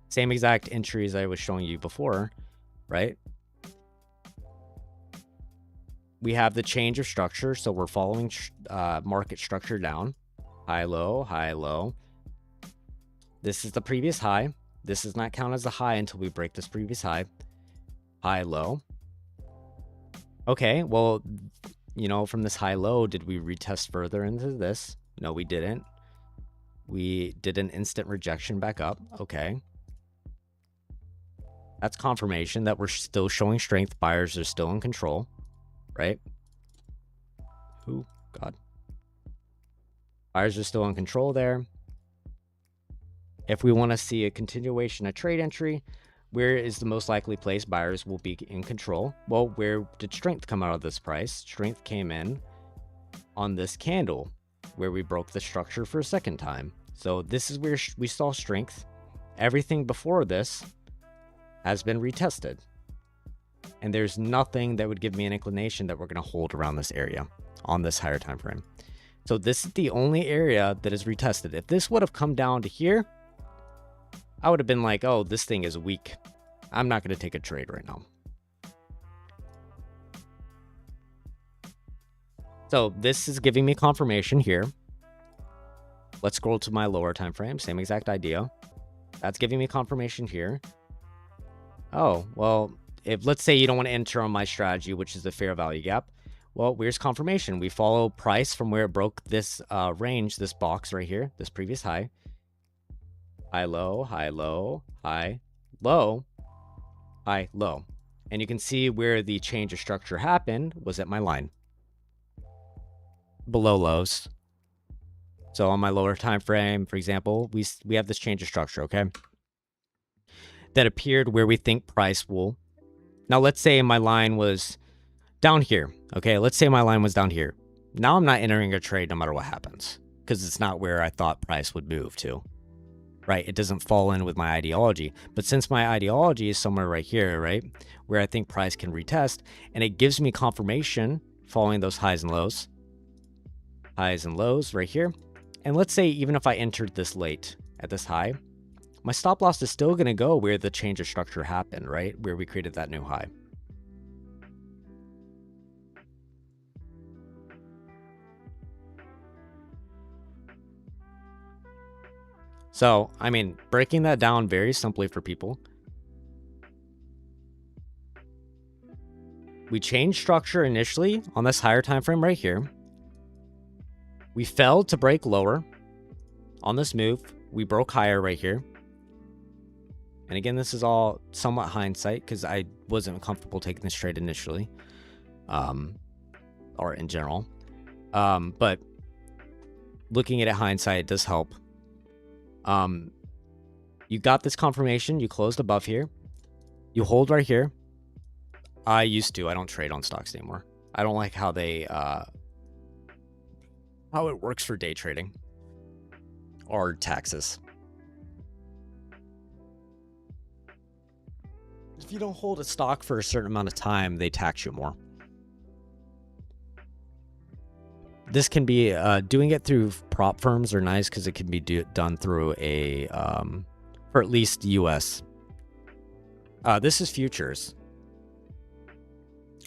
Same exact entries I was showing you before, right? We have the change of structure, so we're following market structure down. High, low, high, low. This is the previous high. This does not count as a high until we break this previous high. High, low. Okay, well, you know, from this high, low, did we retest further into this? No, we didn't. We did an instant rejection back up. Okay. That's confirmation that we're still showing strength. Buyers are still in control. Right? Oh, God. Buyers are still in control there. If we want to see a continuation of trade entry, where is the most likely place buyers will be in control? Well, where did strength come out of this price? Strength came in on this candle, where we broke the structure for a second time. So this is where we saw strength. Everything before this has been retested. And there's nothing that would give me an inclination that we're going to hold around this area on this higher time frame. So this is the only area that is retested. If this would have come down to here, I would have been like, oh, this thing is weak. I'm not going to take a trade right now. So this is giving me confirmation here. Let's scroll to my lower time frame. Same exact idea. That's giving me confirmation here. Oh, well, if let's say you don't want to enter on my strategy, which is the fair value gap. Well, where's confirmation? We follow price from where it broke this range, this box right here, this previous high. High, low, high, low, high, low, high, low. And you can see where the change of structure happened was at my line. Below lows. So on my lower time frame, for example, we have this change of structure, okay? That appeared where we think price will. Now let's say my line was down here, okay? Let's say my line was down here. Now I'm not entering a trade no matter what happens, because it's not where I thought price would move to, right? It doesn't fall in with my ideology. But since my ideology is somewhere right here, right, where I think price can retest, and it gives me confirmation following those highs and lows right here. And let's say even if I entered this late at this high, my stop loss is still going to go where the change of structure happened, right? Where we created that new high. So, I mean, breaking that down very simply for people. We changed structure initially on this higher time frame right here. We failed to break lower on this move. We broke higher right here. And again, this is all somewhat hindsight because I wasn't comfortable taking this trade initially, or in general. But looking at it hindsight, it does help. You got this confirmation. You closed above here. You hold right here. I used to. I don't trade on stocks anymore. I don't like how they how it works for day trading or taxes. If you don't hold a stock for a certain amount of time, they tax you more. This can be doing it through prop firms are nice because it can be done through a for at least US. This is futures.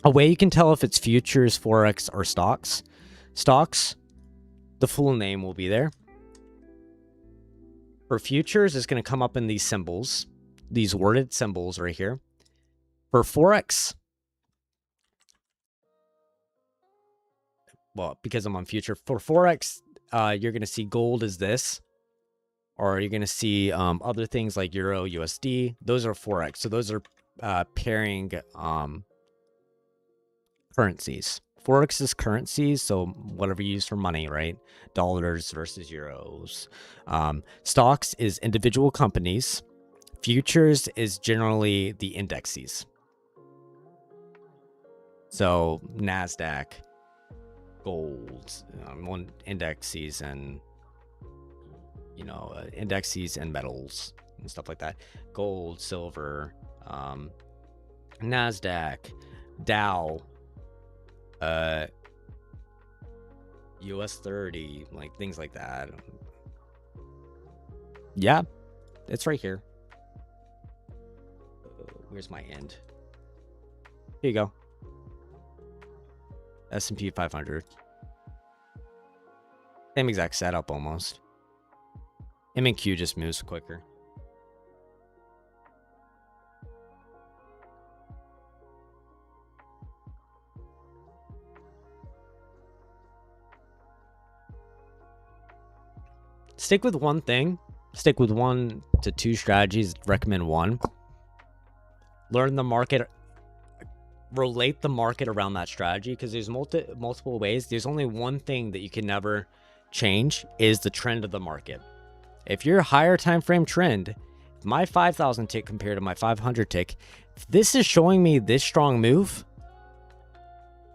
A way you can tell if it's futures, forex, or stocks. Stocks, the full name will be there. For futures, it's going to come up in these symbols, these worded symbols right here. For forex, well, because I'm on future, for forex, you're going to see gold as this, or you're going to see other things like euro, USD. Those are forex. So those are pairing currencies. Forex is currencies, so whatever you use for money, right? Dollars versus euros. Stocks is individual companies. Futures is generally the indexes. So NASDAQ, gold, one indexes, and indexes and metals and stuff like that. Gold, silver, NASDAQ, Dow, US 30, like things like that. Yeah, it's right here. Where's my end? Here you go. S&P 500. Same exact setup almost. M&Q just moves quicker. Stick with one thing. Stick with 1 to 2 strategies. Recommend one. Learn the market. Relate the market around that strategy, because there's multiple ways. There's only one thing that you can never change, is the trend of the market. If your higher time frame trend, my 5,000 tick compared to my 500 tick, if this is showing me this strong move,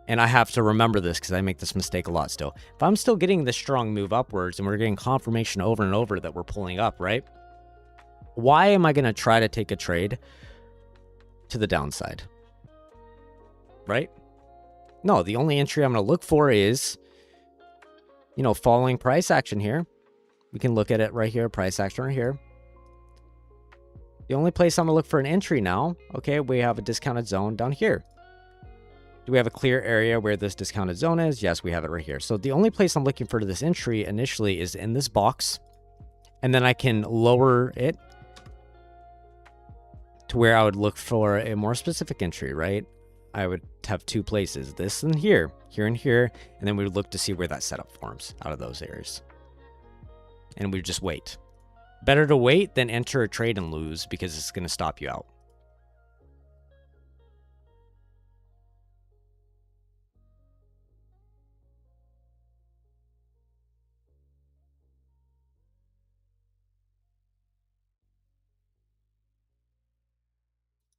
and I have to remember this because I make this mistake a lot still. If I'm still getting this strong move upwards and we're getting confirmation over and over that we're pulling up, right? Why am I going to try to take a trade to the downside? Right? No, the only entry I'm going to look for is you know, following price action here. We can look at it right here, price action right here. The only place I'm gonna look for an entry now, okay, we have a discounted zone down here. Do we have a clear area where this discounted zone is? Yes, we have it right here. So the only place I'm looking for this entry initially is in this box. And then I can lower it to where I would look for a more specific entry, right? I would have two places, this and here and here. And then we would look to see where that setup forms out of those areas. And we would just wait. Better to wait than enter a trade and lose, because it's going to stop you out.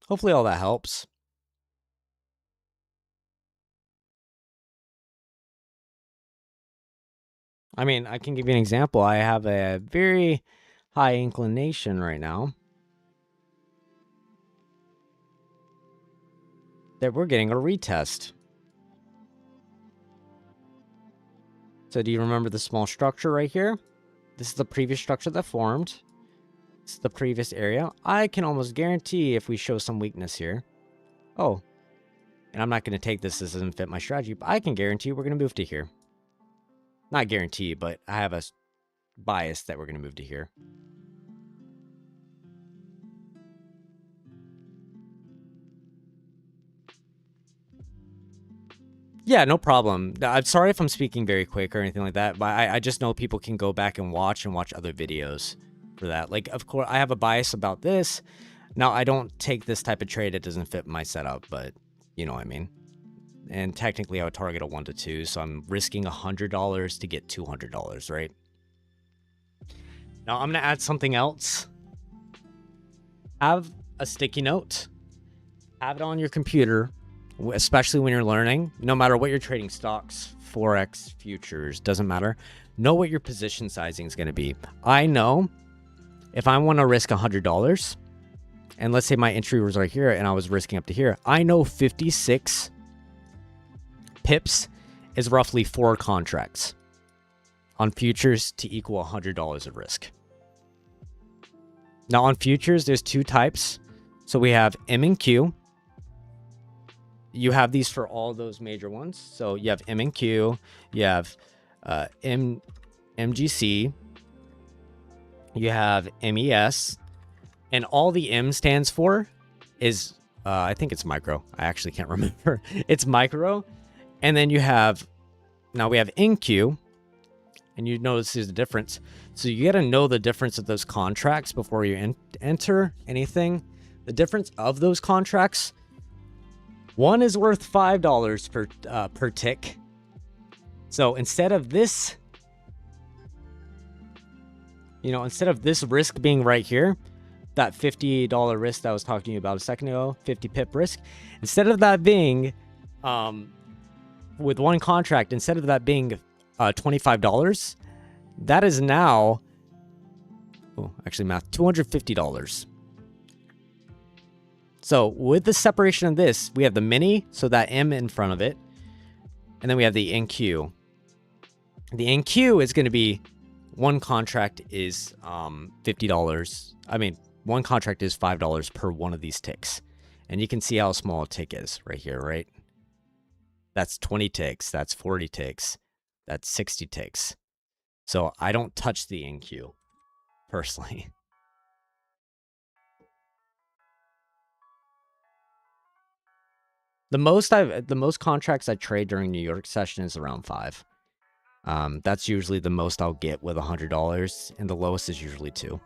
Hopefully all that helps. I mean, I can give you an example. I have a very high inclination right now that we're getting a retest. So do you remember the small structure right here? This is the previous structure that formed. This is the previous area. I can almost guarantee if we show some weakness here. Oh, and I'm not going to take this. This doesn't fit my strategy, but I can guarantee we're going to move to here. Not guarantee, but I have a bias that we're going to move to here. Yeah, no problem. I'm sorry if I'm speaking very quick or anything like that, but I just know people can go back and watch other videos for that. Like, of course, I have a bias about this. Now, I don't take this type of trade. It doesn't fit my setup, but you know what I mean. And technically, I would target a 1 to 2, so I'm risking $100 to get $200, right? Now, I'm going to add something else. Have a sticky note. Have it on your computer, especially when you're learning. No matter what you're trading, stocks, Forex, futures, doesn't matter. Know what your position sizing is going to be. I know if I want to risk $100, and let's say my entry was right here and I was risking up to here, I know 56 pips is roughly 4 contracts on futures to equal $100 of risk. Now on futures, there's 2 types. So we have M and Q. You have these for all those major ones. So you have M and Q, you have MGC, you have MES, and all the M stands for is, I think it's micro. I actually can't remember. It's micro. And then you have, now we have NQ, and you notice there's a difference. So you got to know the difference of those contracts before you enter anything. The difference of those contracts, one is worth $5 per tick. So instead of this, instead of this risk being right here, that $50 risk that I was talking to you about a second ago, 50 pip risk, instead of that being, with one contract, instead of that being $25, that is now, math, $250. So with the separation of this, we have the mini, so that M in front of it, and then we have the NQ. The NQ is going to be, one contract is $50. I mean, one contract is $5 per one of these ticks. And you can see how small a tick is right here, right? That's 20 ticks. That's 40 ticks. That's 60 ticks. So I don't touch the NQ personally. The most contracts I trade during New York session is around 5. That's usually the most I'll get with $100, and the lowest is usually 2.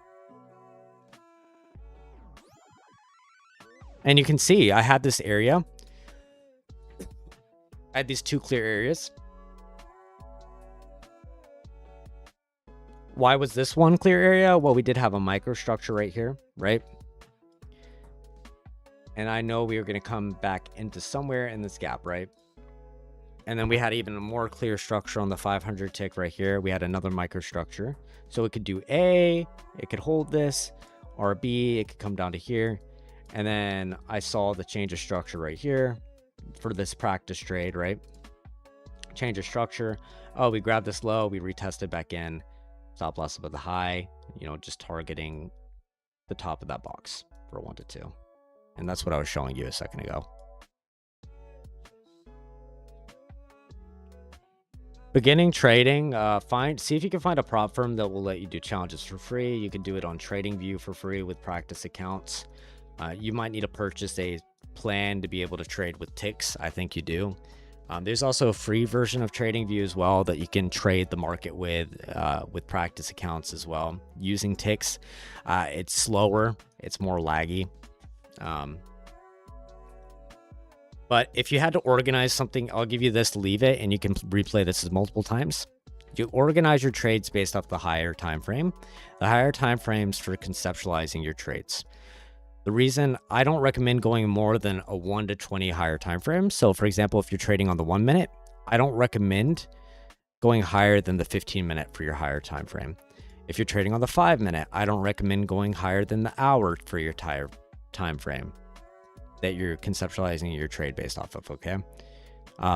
And you can see I had this area. I had these 2 clear areas. Why was this one clear area? Well, we did have a microstructure right here, right? And I know we were going to come back into somewhere in this gap, right? And then we had even a more clear structure on the 500 tick right here. We had another microstructure. So it could do A, it could hold this, or B, it could come down to here. And then I saw the change of structure right here for this practice trade, right? change of structure. Oh, we grab this low, we retest it back in, stop loss above the high, just targeting the top of that box for 1 to 2. And that's what I was showing you a second ago. Beginning trading, see if you can find a prop firm that will let you do challenges for free. You can do it on TradingView for free with practice accounts. You might need to purchase a plan to be able to trade with ticks. I think you do. There's also a free version of TradingView as well that you can trade the market with practice accounts as well using ticks. It's slower, it's more laggy. But if you had to organize something, I'll give you this, leave it, and you can replay this as multiple times. You organize your trades based off the higher time frame. The higher time frames for conceptualizing your trades. The reason I don't recommend going more than a 1 to 20 higher time frame. So for example, if you're trading on the 1 minute, I don't recommend going higher than the 15 minute for your higher time frame. If you're trading on the 5 minute, I don't recommend going higher than the hour for your time frame that you're conceptualizing your trade based off of, okay?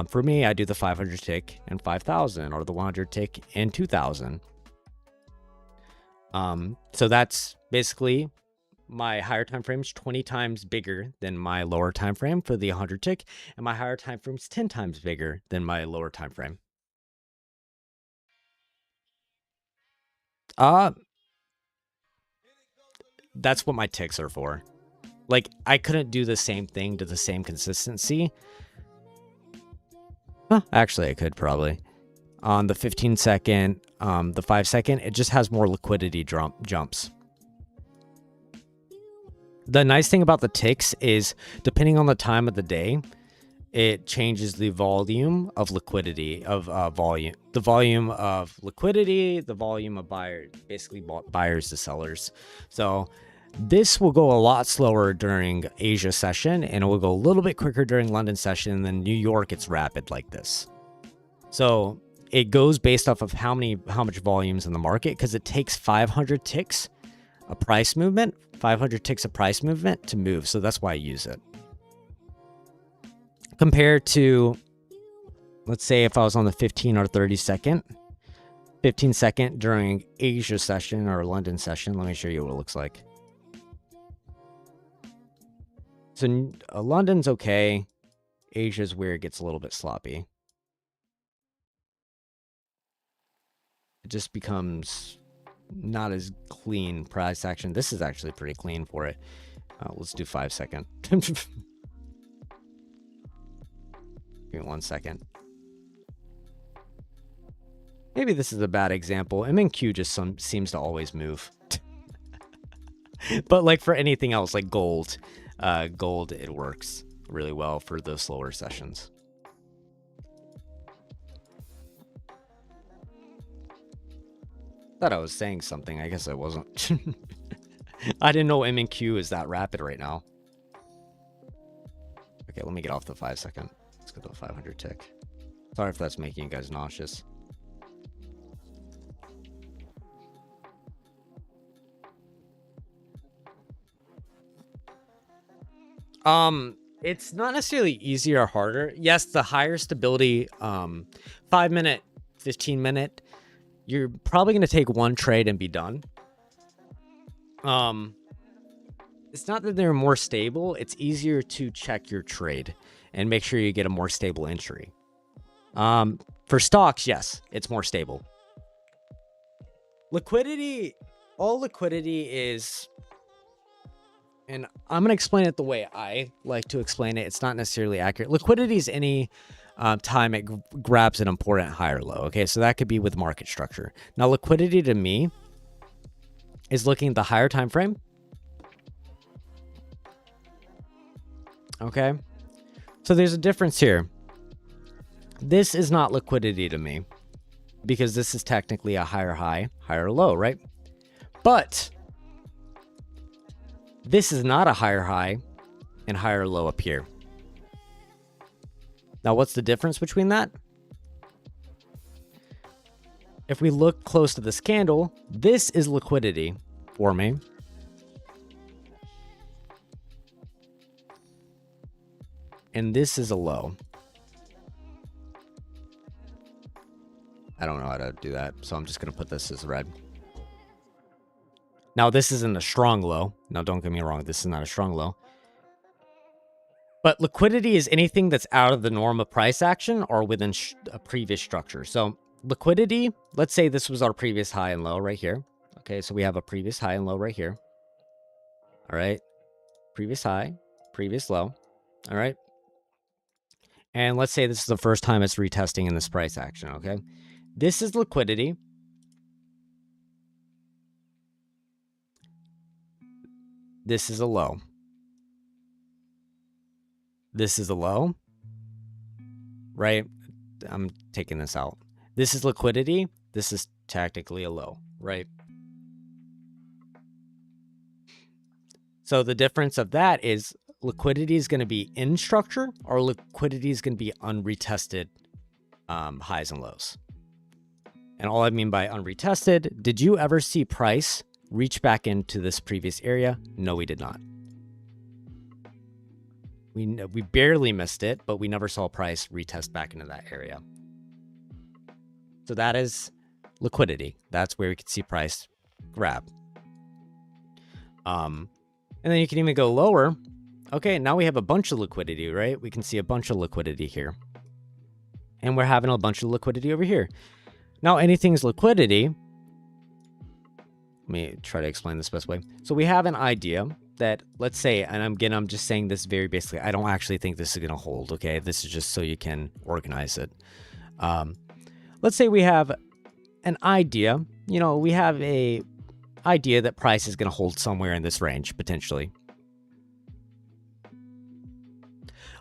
For me, I do the 500 tick and 5,000, or the 100 tick and 2,000. So that's basically my higher time frame is 20 times bigger than my lower time frame for the 100 tick, and my higher time frame is 10 times bigger than my lower time frame. That's what my ticks are for. Like, I couldn't do the same thing to the same consistency. Actually, I could probably. On the 15 second, the 5 second, it just has more liquidity jumps. The nice thing about the ticks is, depending on the time of the day, it changes the volume of liquidity, the volume of liquidity, the volume of buyers, basically buyers to sellers. So this will go a lot slower during Asia session, and it will go a little bit quicker during London session, and then New York, it's rapid like this. So it goes based off of how much volume's in the market, because it takes 500 ticks a price movement, 500 ticks a price movement to move. So that's why I use it. Compared to, let's say if I was on the 15 or 30 second, 15 second during Asia session or London session, let me show you what it looks like. So London's okay. Asia's where it gets a little bit sloppy. It just becomes not as clean price action. This is actually pretty clean for it. Let's do 5 second. Give me 1 second. Maybe this is a bad example. MNQ just seems to always move. But like for anything else, like gold, it works really well for those slower sessions. Thought I was saying something. I guess I wasn't. I didn't know MNQ is that rapid right now. Okay, let me get off the 5 second. Let's go to a 500 tick. Sorry if that's making you guys nauseous. It's not necessarily easier or harder. Yes, the higher stability, 5 minute, 15 minute, you're probably going to take one trade and be done. It's not that they're more stable. It's easier to check your trade and make sure you get a more stable entry. For stocks, yes, it's more stable. Liquidity, all liquidity is, and I'm going to explain it the way I like to explain it. It's not necessarily accurate. Liquidity is any time it grabs an important high or low. Okay, so that could be with market structure. Now, liquidity to me is looking at the higher time frame. Okay, so there's a difference here. This is not liquidity to me because this is technically a higher high, higher low, right? But this is not a higher high and higher low up here. Now, what's the difference between that? If we look close to this candle, this is liquidity for me. And this is a low. I don't know how to do that, so I'm just going to put this as red. Now, this isn't a strong low. Now, don't get me wrong. This is not a strong low. But liquidity is anything that's out of the norm of price action or within a previous structure. So liquidity, let's say this was our previous high and low right here. Okay, so we have a previous high and low right here. All right. Previous high, previous low. All right. And let's say this is the first time it's retesting in this price action. Okay. This is liquidity. This is a low. This is a low, right? I'm taking this out. This is liquidity. This is tactically a low, right? So the difference of that is liquidity is going to be in structure or liquidity is going to be unretested highs and lows. And all I mean by unretested, did you ever see price reach back into this previous area? No, we did not. We barely missed it, but we never saw price retest back into that area. So that is liquidity. That's where we could see price grab. And then you can even go lower. Okay, now we have a bunch of liquidity, right? We can see a bunch of liquidity here. And we're having a bunch of liquidity over here. Now, anything's liquidity. Let me try to explain this best way. So we have an idea that, let's say, and I'm just saying this very basically, I don't actually think this is going to hold, okay? This is just so you can organize it. Let's say we have an idea, we have a idea that price is going to hold somewhere in this range, potentially.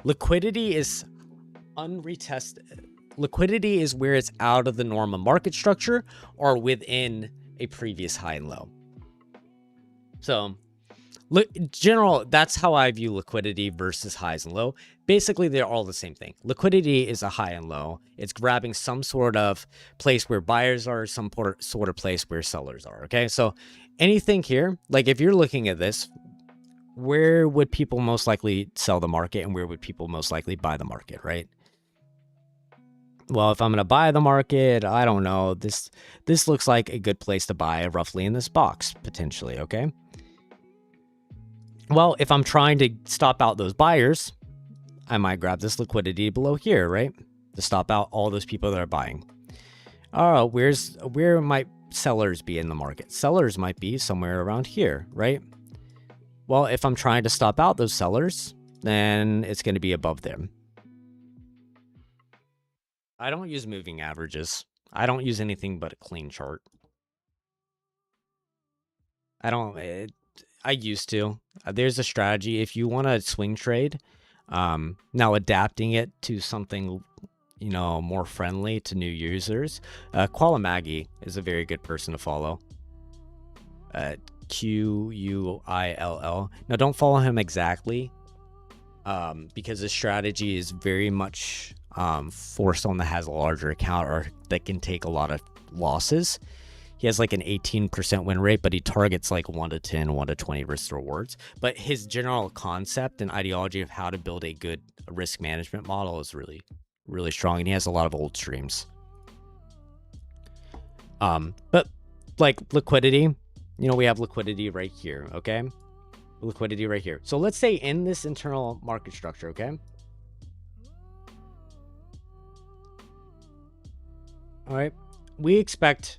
Liquidity is unretested. Liquidity is where it's out of the norm of market structure or within a previous high and low. So, general, that's how I view liquidity versus highs and low. Basically, they're all the same thing. Liquidity is a high and low. It's grabbing some sort of place where buyers are, some sort of place where sellers are, okay? So anything here, like if you're looking at this, where would people most likely sell the market and where would people most likely buy the market, right? Well, if I'm going to buy the market, I don't know. This looks like a good place to buy roughly in this box, potentially, okay? Well, if I'm trying to stop out those buyers, I might grab this liquidity below here, right? To stop out all those people that are buying. Oh, where might sellers be in the market? Sellers might be somewhere around here, right? Well, if I'm trying to stop out those sellers, then it's going to be above them. I don't use moving averages. I don't use anything but a clean chart. I used to. There's a strategy. If you want to swing trade, now adapting it to something, more friendly to new users, Qualamagi is a very good person to follow. Quuill. Now, don't follow him exactly, because his strategy is very much for someone that has a larger account or that can take a lot of losses. He has like an 18% win rate, but he targets like 1 to 10, 1 to 20 risk rewards. But his general concept and ideology of how to build a good risk management model is really, really strong. And he has a lot of old streams. But like liquidity, we have liquidity right here, okay? Liquidity right here. So let's say in this internal market structure, okay? All right. We expect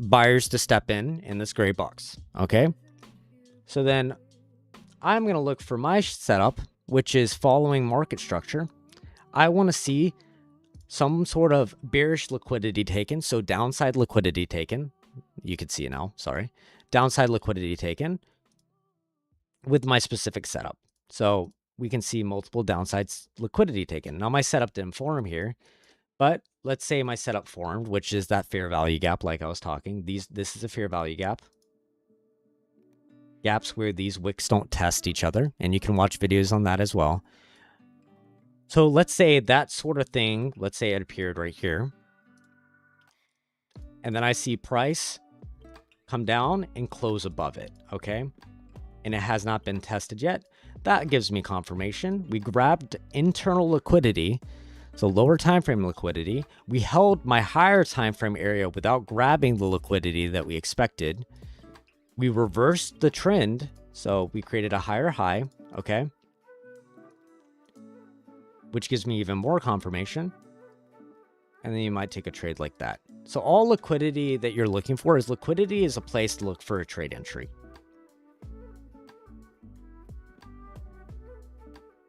buyers to step in this gray box, okay? So then I'm going to look for my setup, which is following market structure. I want to see some sort of bearish liquidity taken, so downside liquidity taken. You can see it now, sorry. Downside liquidity taken with my specific setup. So we can see multiple downsides liquidity taken. Now my setup didn't form here, but let's say my setup formed, which is that fair value gap like I was talking. This is a fair value gap. Gaps where these wicks don't test each other, and you can watch videos on that as well. So let's say that sort of thing, let's say it appeared right here. And then I see price come down and close above it, okay? And it has not been tested yet. That gives me confirmation. We grabbed internal liquidity. So lower time frame liquidity. We held my higher time frame area without grabbing the liquidity that we expected. We reversed the trend, so we created a higher high, okay? Which gives me even more confirmation. And then you might take a trade like that. So all liquidity that you're looking for is liquidity is a place to look for a trade entry.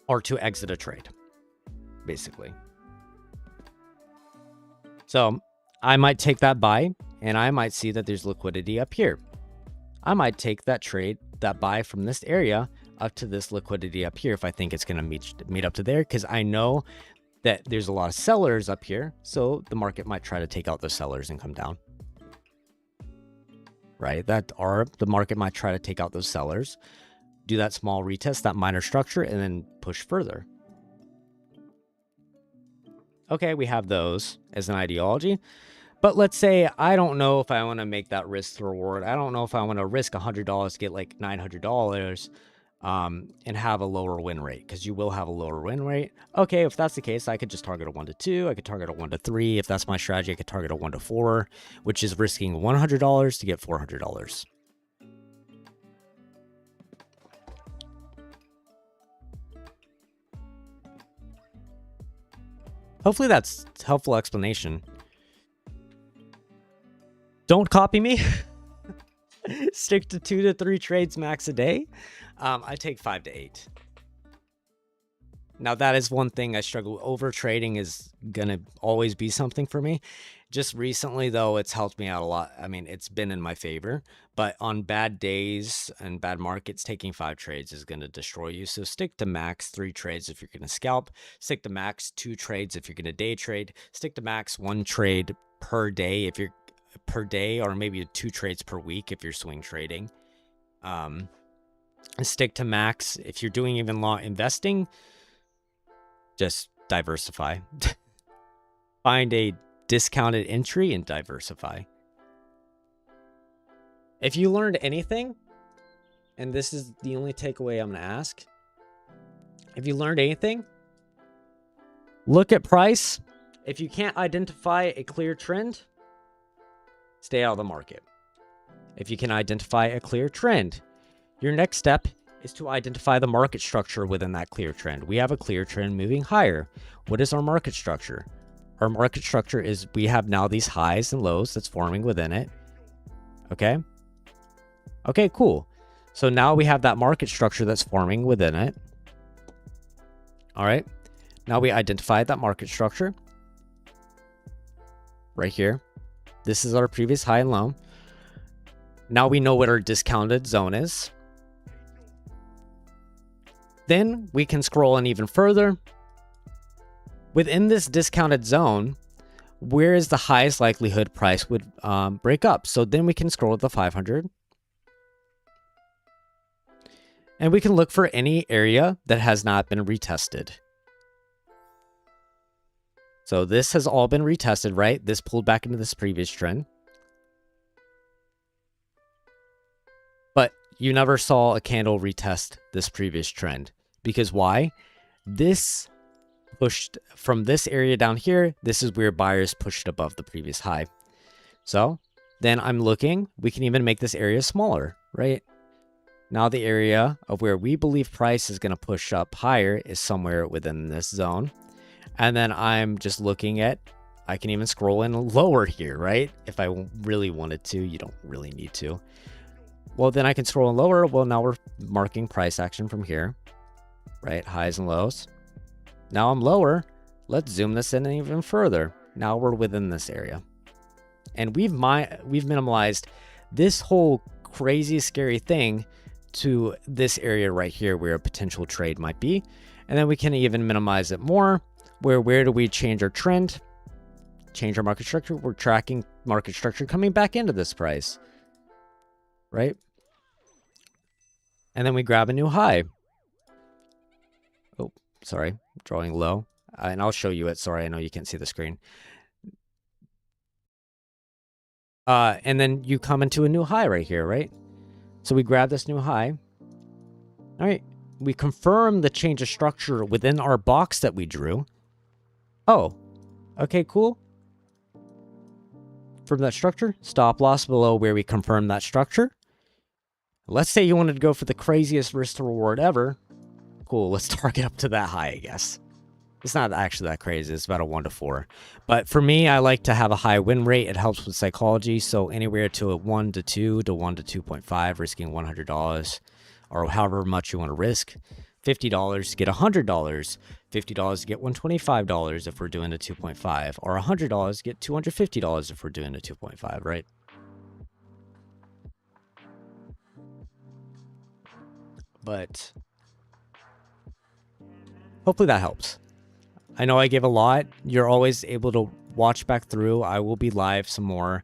Or to exit a trade, basically. So I might take that buy, and I might see that there's liquidity up here. I might take that trade, that buy from this area up to this liquidity up here if I think it's going to meet up to there, because I know that there's a lot of sellers up here, so the market might try to take out the sellers and come down. Right? The market might try to take out those sellers, do that small retest, that minor structure, and then push further. Okay, we have those as an ideology. But let's say I don't know if I want to make that risk to reward. I don't know if I want to risk $100 to get like $900 and have a lower win rate, because you will have a lower win rate. Okay, if that's the case, I could just target a 1 to 2. I could target a 1 to 3. If that's my strategy, I could target a 1 to 4, which is risking $100 to get $400. Hopefully that's a helpful explanation. Don't copy me. Stick to 2 to 3 trades max a day. I take 5 to 8. Now that is one thing I struggle. Over trading is gonna always be something for me. Just recently though, it's helped me out a lot. I mean, it's been in my favor, but on bad days and bad markets, taking 5 trades is gonna destroy you. So stick to max 3 trades if you're gonna scalp. Stick to max 2 trades if you're gonna day trade. Stick to max 1 trade per day if you're or maybe 2 trades per week if you're swing trading. Stick to max if you're doing even long investing. Just diversify. Find a discounted entry and diversify. If you learned anything, and this is the only takeaway I'm going to ask, if you learned anything, look at price. If you can't identify a clear trend, stay out of the market. If you can identify a clear trend, your next step is to identify the market structure within that clear trend. We have a clear trend moving higher. What is our market structure? Our market structure is we have now these highs and lows that's forming within it. Okay? Okay, cool. So now we have that market structure that's forming within it. All right. Now we identified that market structure right here. This is our previous high and low. Now we know what our discounted zone is. Then we can scroll in even further. Within this discounted zone, where is the highest likelihood price would break up? So then we can scroll to the 500. And we can look for any area that has not been retested. So this has all been retested, right? This pulled back into this previous trend. But you never saw a candle retest this previous trend. Because why? This pushed from this area down here. This is where buyers pushed above the previous high. So then I'm looking. We can even make this area smaller, right? Now the area of where we believe price is going to push up higher is somewhere within this zone. And then I'm just looking at, I can even scroll in lower here, right? If I really wanted to, you don't really need to. Well, then I can scroll in lower. Well, now we're marking price action from here, right? Highs and lows. Now I'm lower. Let's zoom this in even further. Now we're within this area. And we've minimalized this whole crazy, scary thing to this area right here where a potential trade might be. And then we can even minimize it more. Where do we change our trend? Change our market structure. We're tracking market structure coming back into this price, right? And then we grab a new high. Oh, sorry, drawing low. And I'll show you it. Sorry, I know you can't see the screen. And then you come into a new high right here, right? So we grab this new high. All right, we confirm the change of structure within our box that we drew. Oh, okay, cool. From that structure, stop loss below where we confirm that structure. Let's say you wanted to go for the craziest risk to reward ever. Cool, let's target up to that high, I guess. It's not actually that crazy. It's about a 1 to 4. But for me, I like to have a high win rate. It helps with psychology. So anywhere to a 1 to 2 to 1 to 2.5, risking $100 or however much you want to risk. $50 to get $100. $50 to get $125 if we're doing a 2.5. Or $100 to get $250 if we're doing a 2.5, right? But hopefully that helps. I know I gave a lot. You're always able to watch back through. I will be live some more.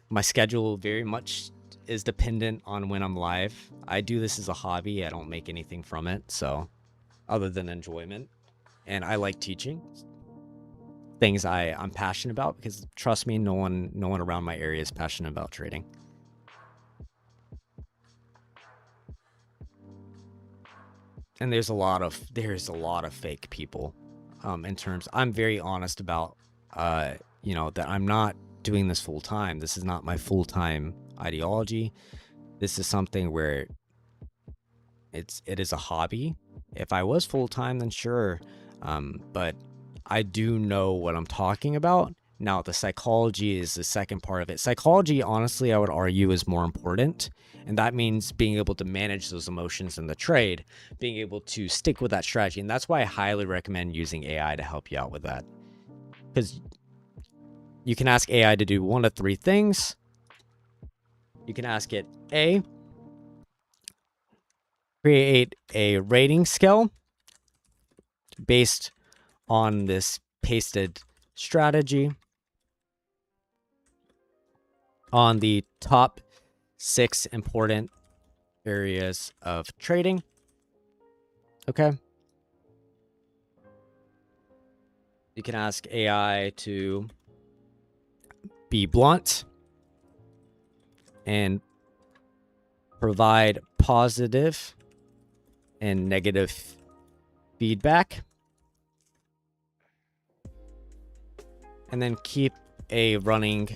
My schedule very much is dependent on when I'm live. I do this as a hobby. I don't make anything from it, so other than enjoyment. And I like teaching things I'm passionate about, because trust me, no one around my area is passionate about trading. And there's a lot of fake people. In terms, I'm very honest about, you know, that I'm not doing this full time. This is not my full time ideology. This is something where it is a hobby. If I was full time, then sure. But I do know what I'm talking about. Now, the psychology is the second part of it. Psychology, honestly, I would argue is more important. And that means being able to manage those emotions in the trade, being able to stick with that strategy. And that's why I highly recommend using AI to help you out with that. Because you can ask AI to do 1 of 3 things. You can ask it, A, create a rating scale based on this pasted strategy on the top 6 important areas of trading. Okay. You can ask AI to be blunt and provide positive and negative feedback. And then keep a running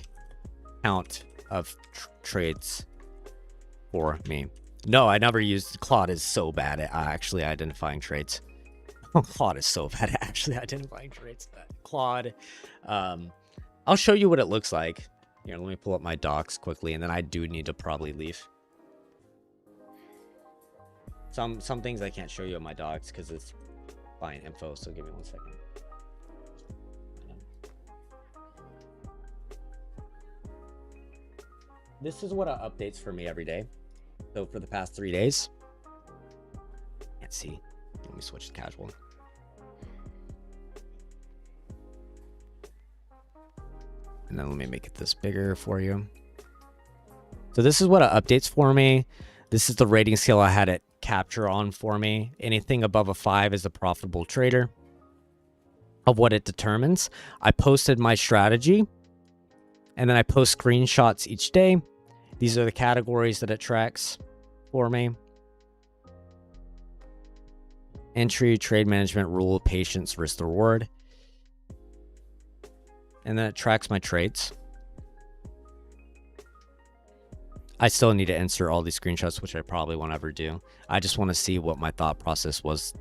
count of trades for me. No, I never used Claude. Is so bad at actually identifying trades. Claude is so bad at actually identifying trades. Claude, I'll show you what it looks like. Here, let me pull up my docs quickly, and then I do need to probably leave. Some things I can't show you on my docs because it's client info, so give me 1 second. This is what updates for me every day. So for the past 3 days, can't see. Let me switch to casual. And then let me make it this bigger for you. So this is what updates for me. This is the rating scale I had it capture on for me. Anything above a 5 is a profitable trader. Of what it determines, I posted my strategy, and then I post screenshots each day. These are the categories that it tracks for me. Entry, trade management, rule, patience, risk, reward. And then it tracks my trades. I still need to insert all these screenshots, which I probably won't ever do. I just want to see what my thought process was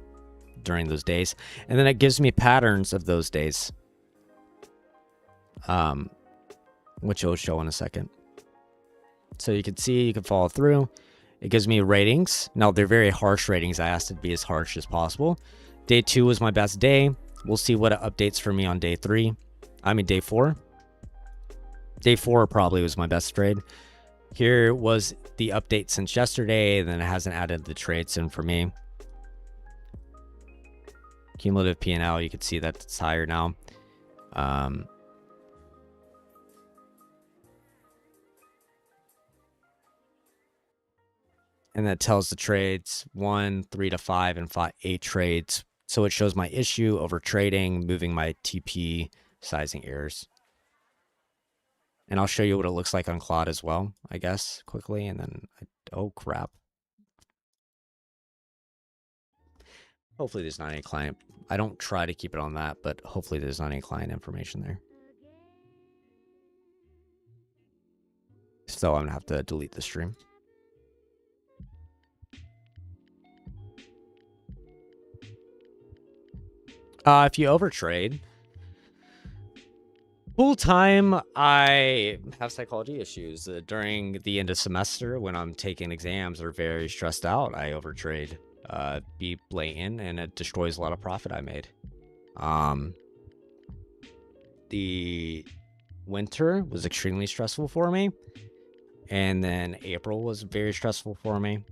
during those days. And then it gives me patterns of those days, which I'll show in a second. So you can see, you can follow through. It gives me ratings. Now, they're very harsh ratings. I asked it to be as harsh as possible. Day 2 was my best day. We'll see what it updates for me on day 4. Day 4 probably was my best trade. Here was the update since yesterday, and then it hasn't added the trades in for me. Cumulative P&L, you can see that it's higher now. And that tells the trades 1, 3 to 5, and 8 trades. So it shows my issue, over trading, moving my TP, sizing errors. And I'll show you what it looks like on Claude as well, I guess, quickly. And then, oh crap. Hopefully there's not any client. I don't try to keep it on that, but hopefully there's not any client information there. So I'm gonna have to delete the stream. If you overtrade, full time, I have psychology issues. During the end of semester, when I'm taking exams or very stressed out, I overtrade. Be blatant, and it destroys a lot of profit I made. The winter was extremely stressful for me, and then April was very stressful for me.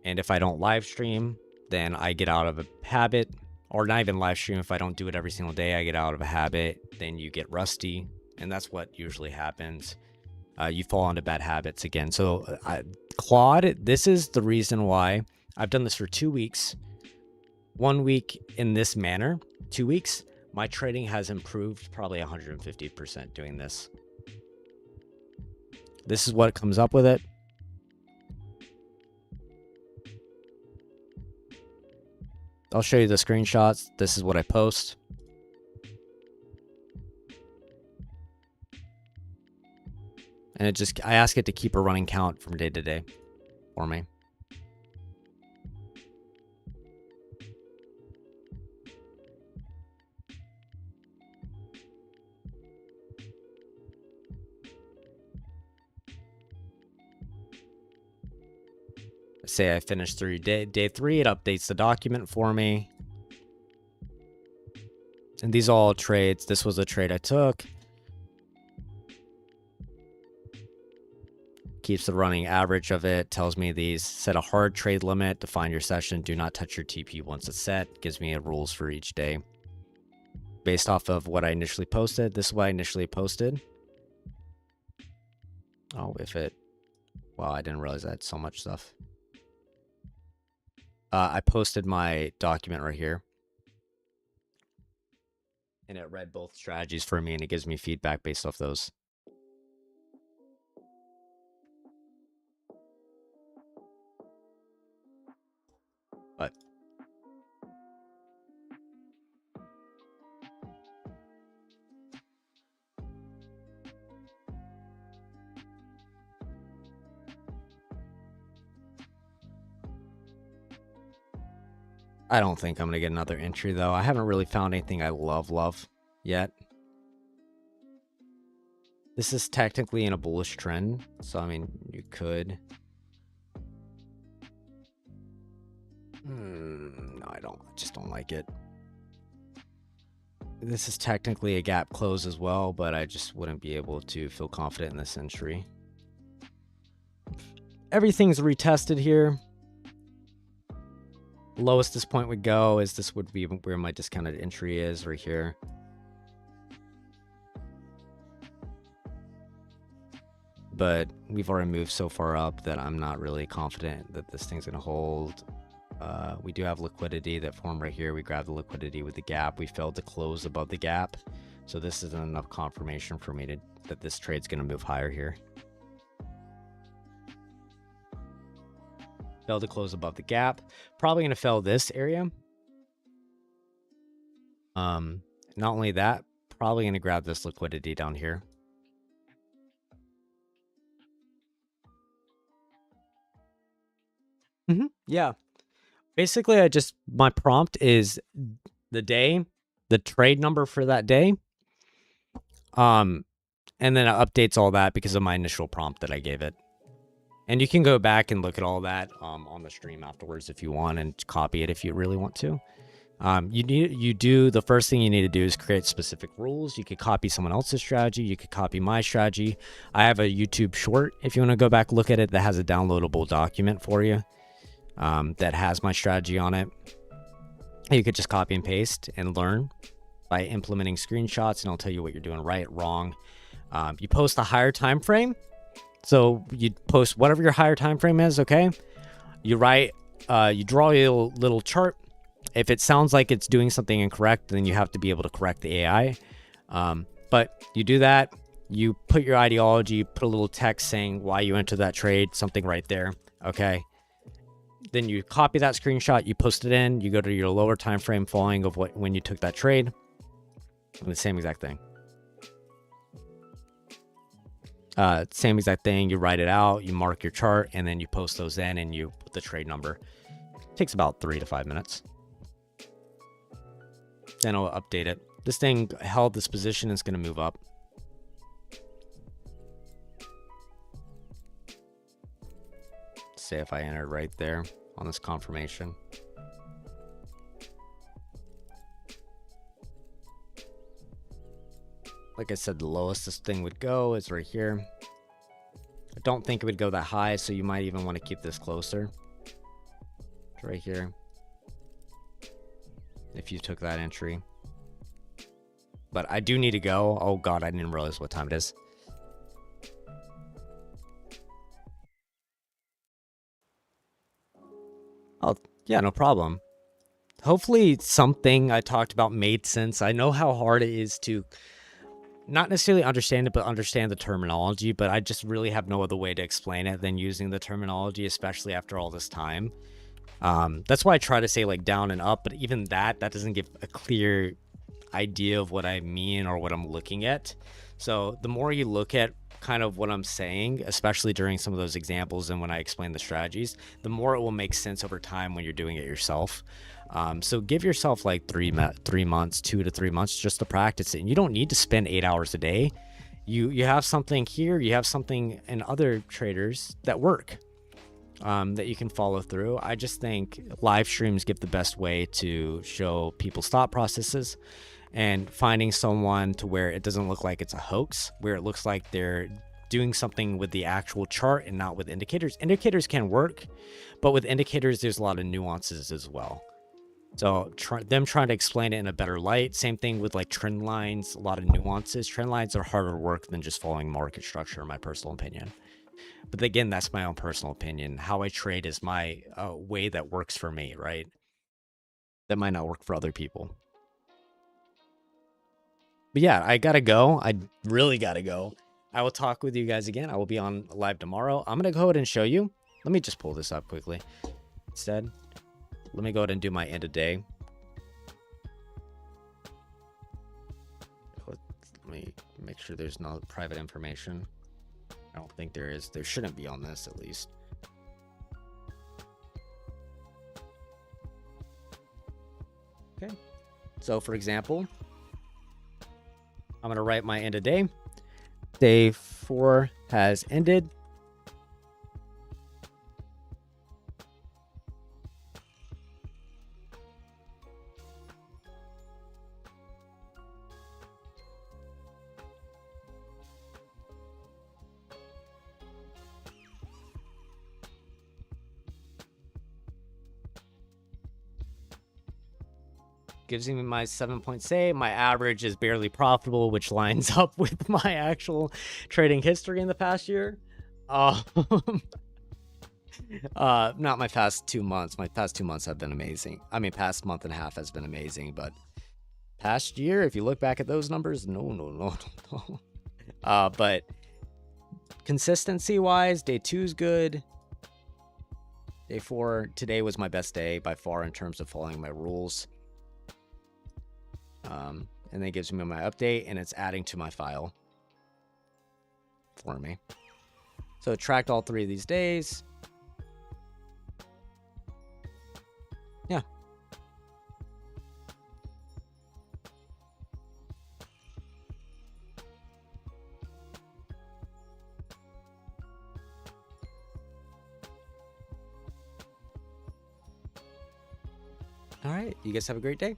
And if I don't live stream, then I get out of a habit. Or not even live stream, if I don't do it every single day, I get out of a habit, then you get rusty, and that's what usually happens. You fall into bad habits again. So Claude, this is the reason why I've done this for 2 weeks. 1 week in this manner, 2 weeks, my trading has improved probably 150% doing this. This is what comes up with it. I'll show you the screenshots. This is what I post. And it just, I ask it to keep a running count from day to day for me. Say I finished through day 3, it updates the document for me. And these are all trades. This was a trade I took. Keeps the running average of it. Tells me these. Set a hard trade limit. Define your session. Do not touch your TP once it's set. Gives me rules for each day. Based off of what I initially posted. This is what I initially posted. Oh, if it... Wow, I didn't realize I had so much stuff. I posted my document right here. And it read both strategies for me, and it gives me feedback based off those. But I don't think I'm going to get another entry, though. I haven't really found anything I love yet. This is technically in a bullish trend, so, I mean, you could. No, I just don't like it. This is technically a gap close as well, but I just wouldn't be able to feel confident in this entry. Everything's retested here. Lowest this point would go is this would be where my discounted entry is, right here. But we've already moved so far up that I'm not really confident that this thing's going to hold. We do have liquidity that formed right here. We grabbed the liquidity with the gap. We failed to close above the gap. So this isn't enough confirmation for me that this trade's going to move higher here. Failed to close above the gap. Probably going to fail this area. Not only that, probably going to grab this liquidity down here. Yeah. Basically, my prompt is the day, the trade number for that day. And then it updates all that because of my initial prompt that I gave it. And you can go back and look at all that on the stream afterwards if you want, and copy it if you really want to. The first thing you need to do is create specific rules. You could copy someone else's strategy. You could copy my strategy. I have a YouTube short, if you want to go back, look at it, that has a downloadable document for you. That has my strategy on it. You could just copy and paste and learn by implementing screenshots, and I'll tell you what you're doing right, wrong. You post a higher time frame, so you post whatever your higher time frame is. Okay, you draw your little chart. If it sounds like it's doing something incorrect, then you have to be able to correct the AI. But you do that. You put your ideology, put a little text saying why you entered that trade, something right there. Okay. Then you copy that screenshot, you post it in, you go to your lower time frame following of when you took that trade, and the same exact thing. Same exact thing. You write it out, you mark your chart, and then you post those in, and you put the trade number. It takes about 3 to 5 minutes. Then I'll update it. This thing held this position, it's going to move up. Say if I entered right there on this confirmation. Like I said, the lowest this thing would go is right here. I don't think it would go that high, so you might even want to keep this closer. It's right here. If you took that entry. But I do need to go. Oh god, I didn't realize what time it is. Oh, yeah, no problem. Hopefully something I talked about made sense. I know how hard it is to not necessarily understand it, but understand the terminology, but I just really have no other way to explain it than using the terminology, especially after all this time. That's why I try to say like down and up, but even that doesn't give a clear idea of what I mean or what I'm looking at. So the more you look at kind of what I'm saying, especially during some of those examples and when I explain the strategies, the more it will make sense over time when you're doing it yourself. So give yourself like 3 months, 2 to 3 months just to practice it. And you don't need to spend 8 hours a day. You have something here, you have something in other traders that work, that you can follow through. I just think live streams give the best way to show people's thought processes and finding someone to where it doesn't look like it's a hoax, where it looks like they're doing something with the actual chart and not with indicators. Indicators can work, but with indicators, there's a lot of nuances as well. So them trying to explain it in a better light. Same thing with like trend lines, a lot of nuances. Trend lines are harder work than just following market structure, in my personal opinion. But again, that's my own personal opinion. How I trade is my way that works for me, right? That might not work for other people. But yeah, I gotta go. I really gotta go. I will talk with you guys again. I will be on live tomorrow. I'm gonna go ahead and show you. Let me just pull this up quickly. Instead, let me go ahead and do my end of day. Let me make sure there's no private information. I don't think there is. There shouldn't be on this, at least. Okay. So, for example, I'm going to write my end of day. Day 4 has ended. Gives me my 7-point say. My average is barely profitable, which lines up with my actual trading history in the past year. Not my past 2 months. My past 2 months have been amazing. I mean, past month and a half has been amazing, but past year, if you look back at those numbers, no. But consistency wise, day 2 is good. Day 4, today was my best day by far in terms of following my rules. And then it gives me my update, and it's adding to my file for me. So it tracked all 3 of these days. Yeah. All right. You guys have a great day.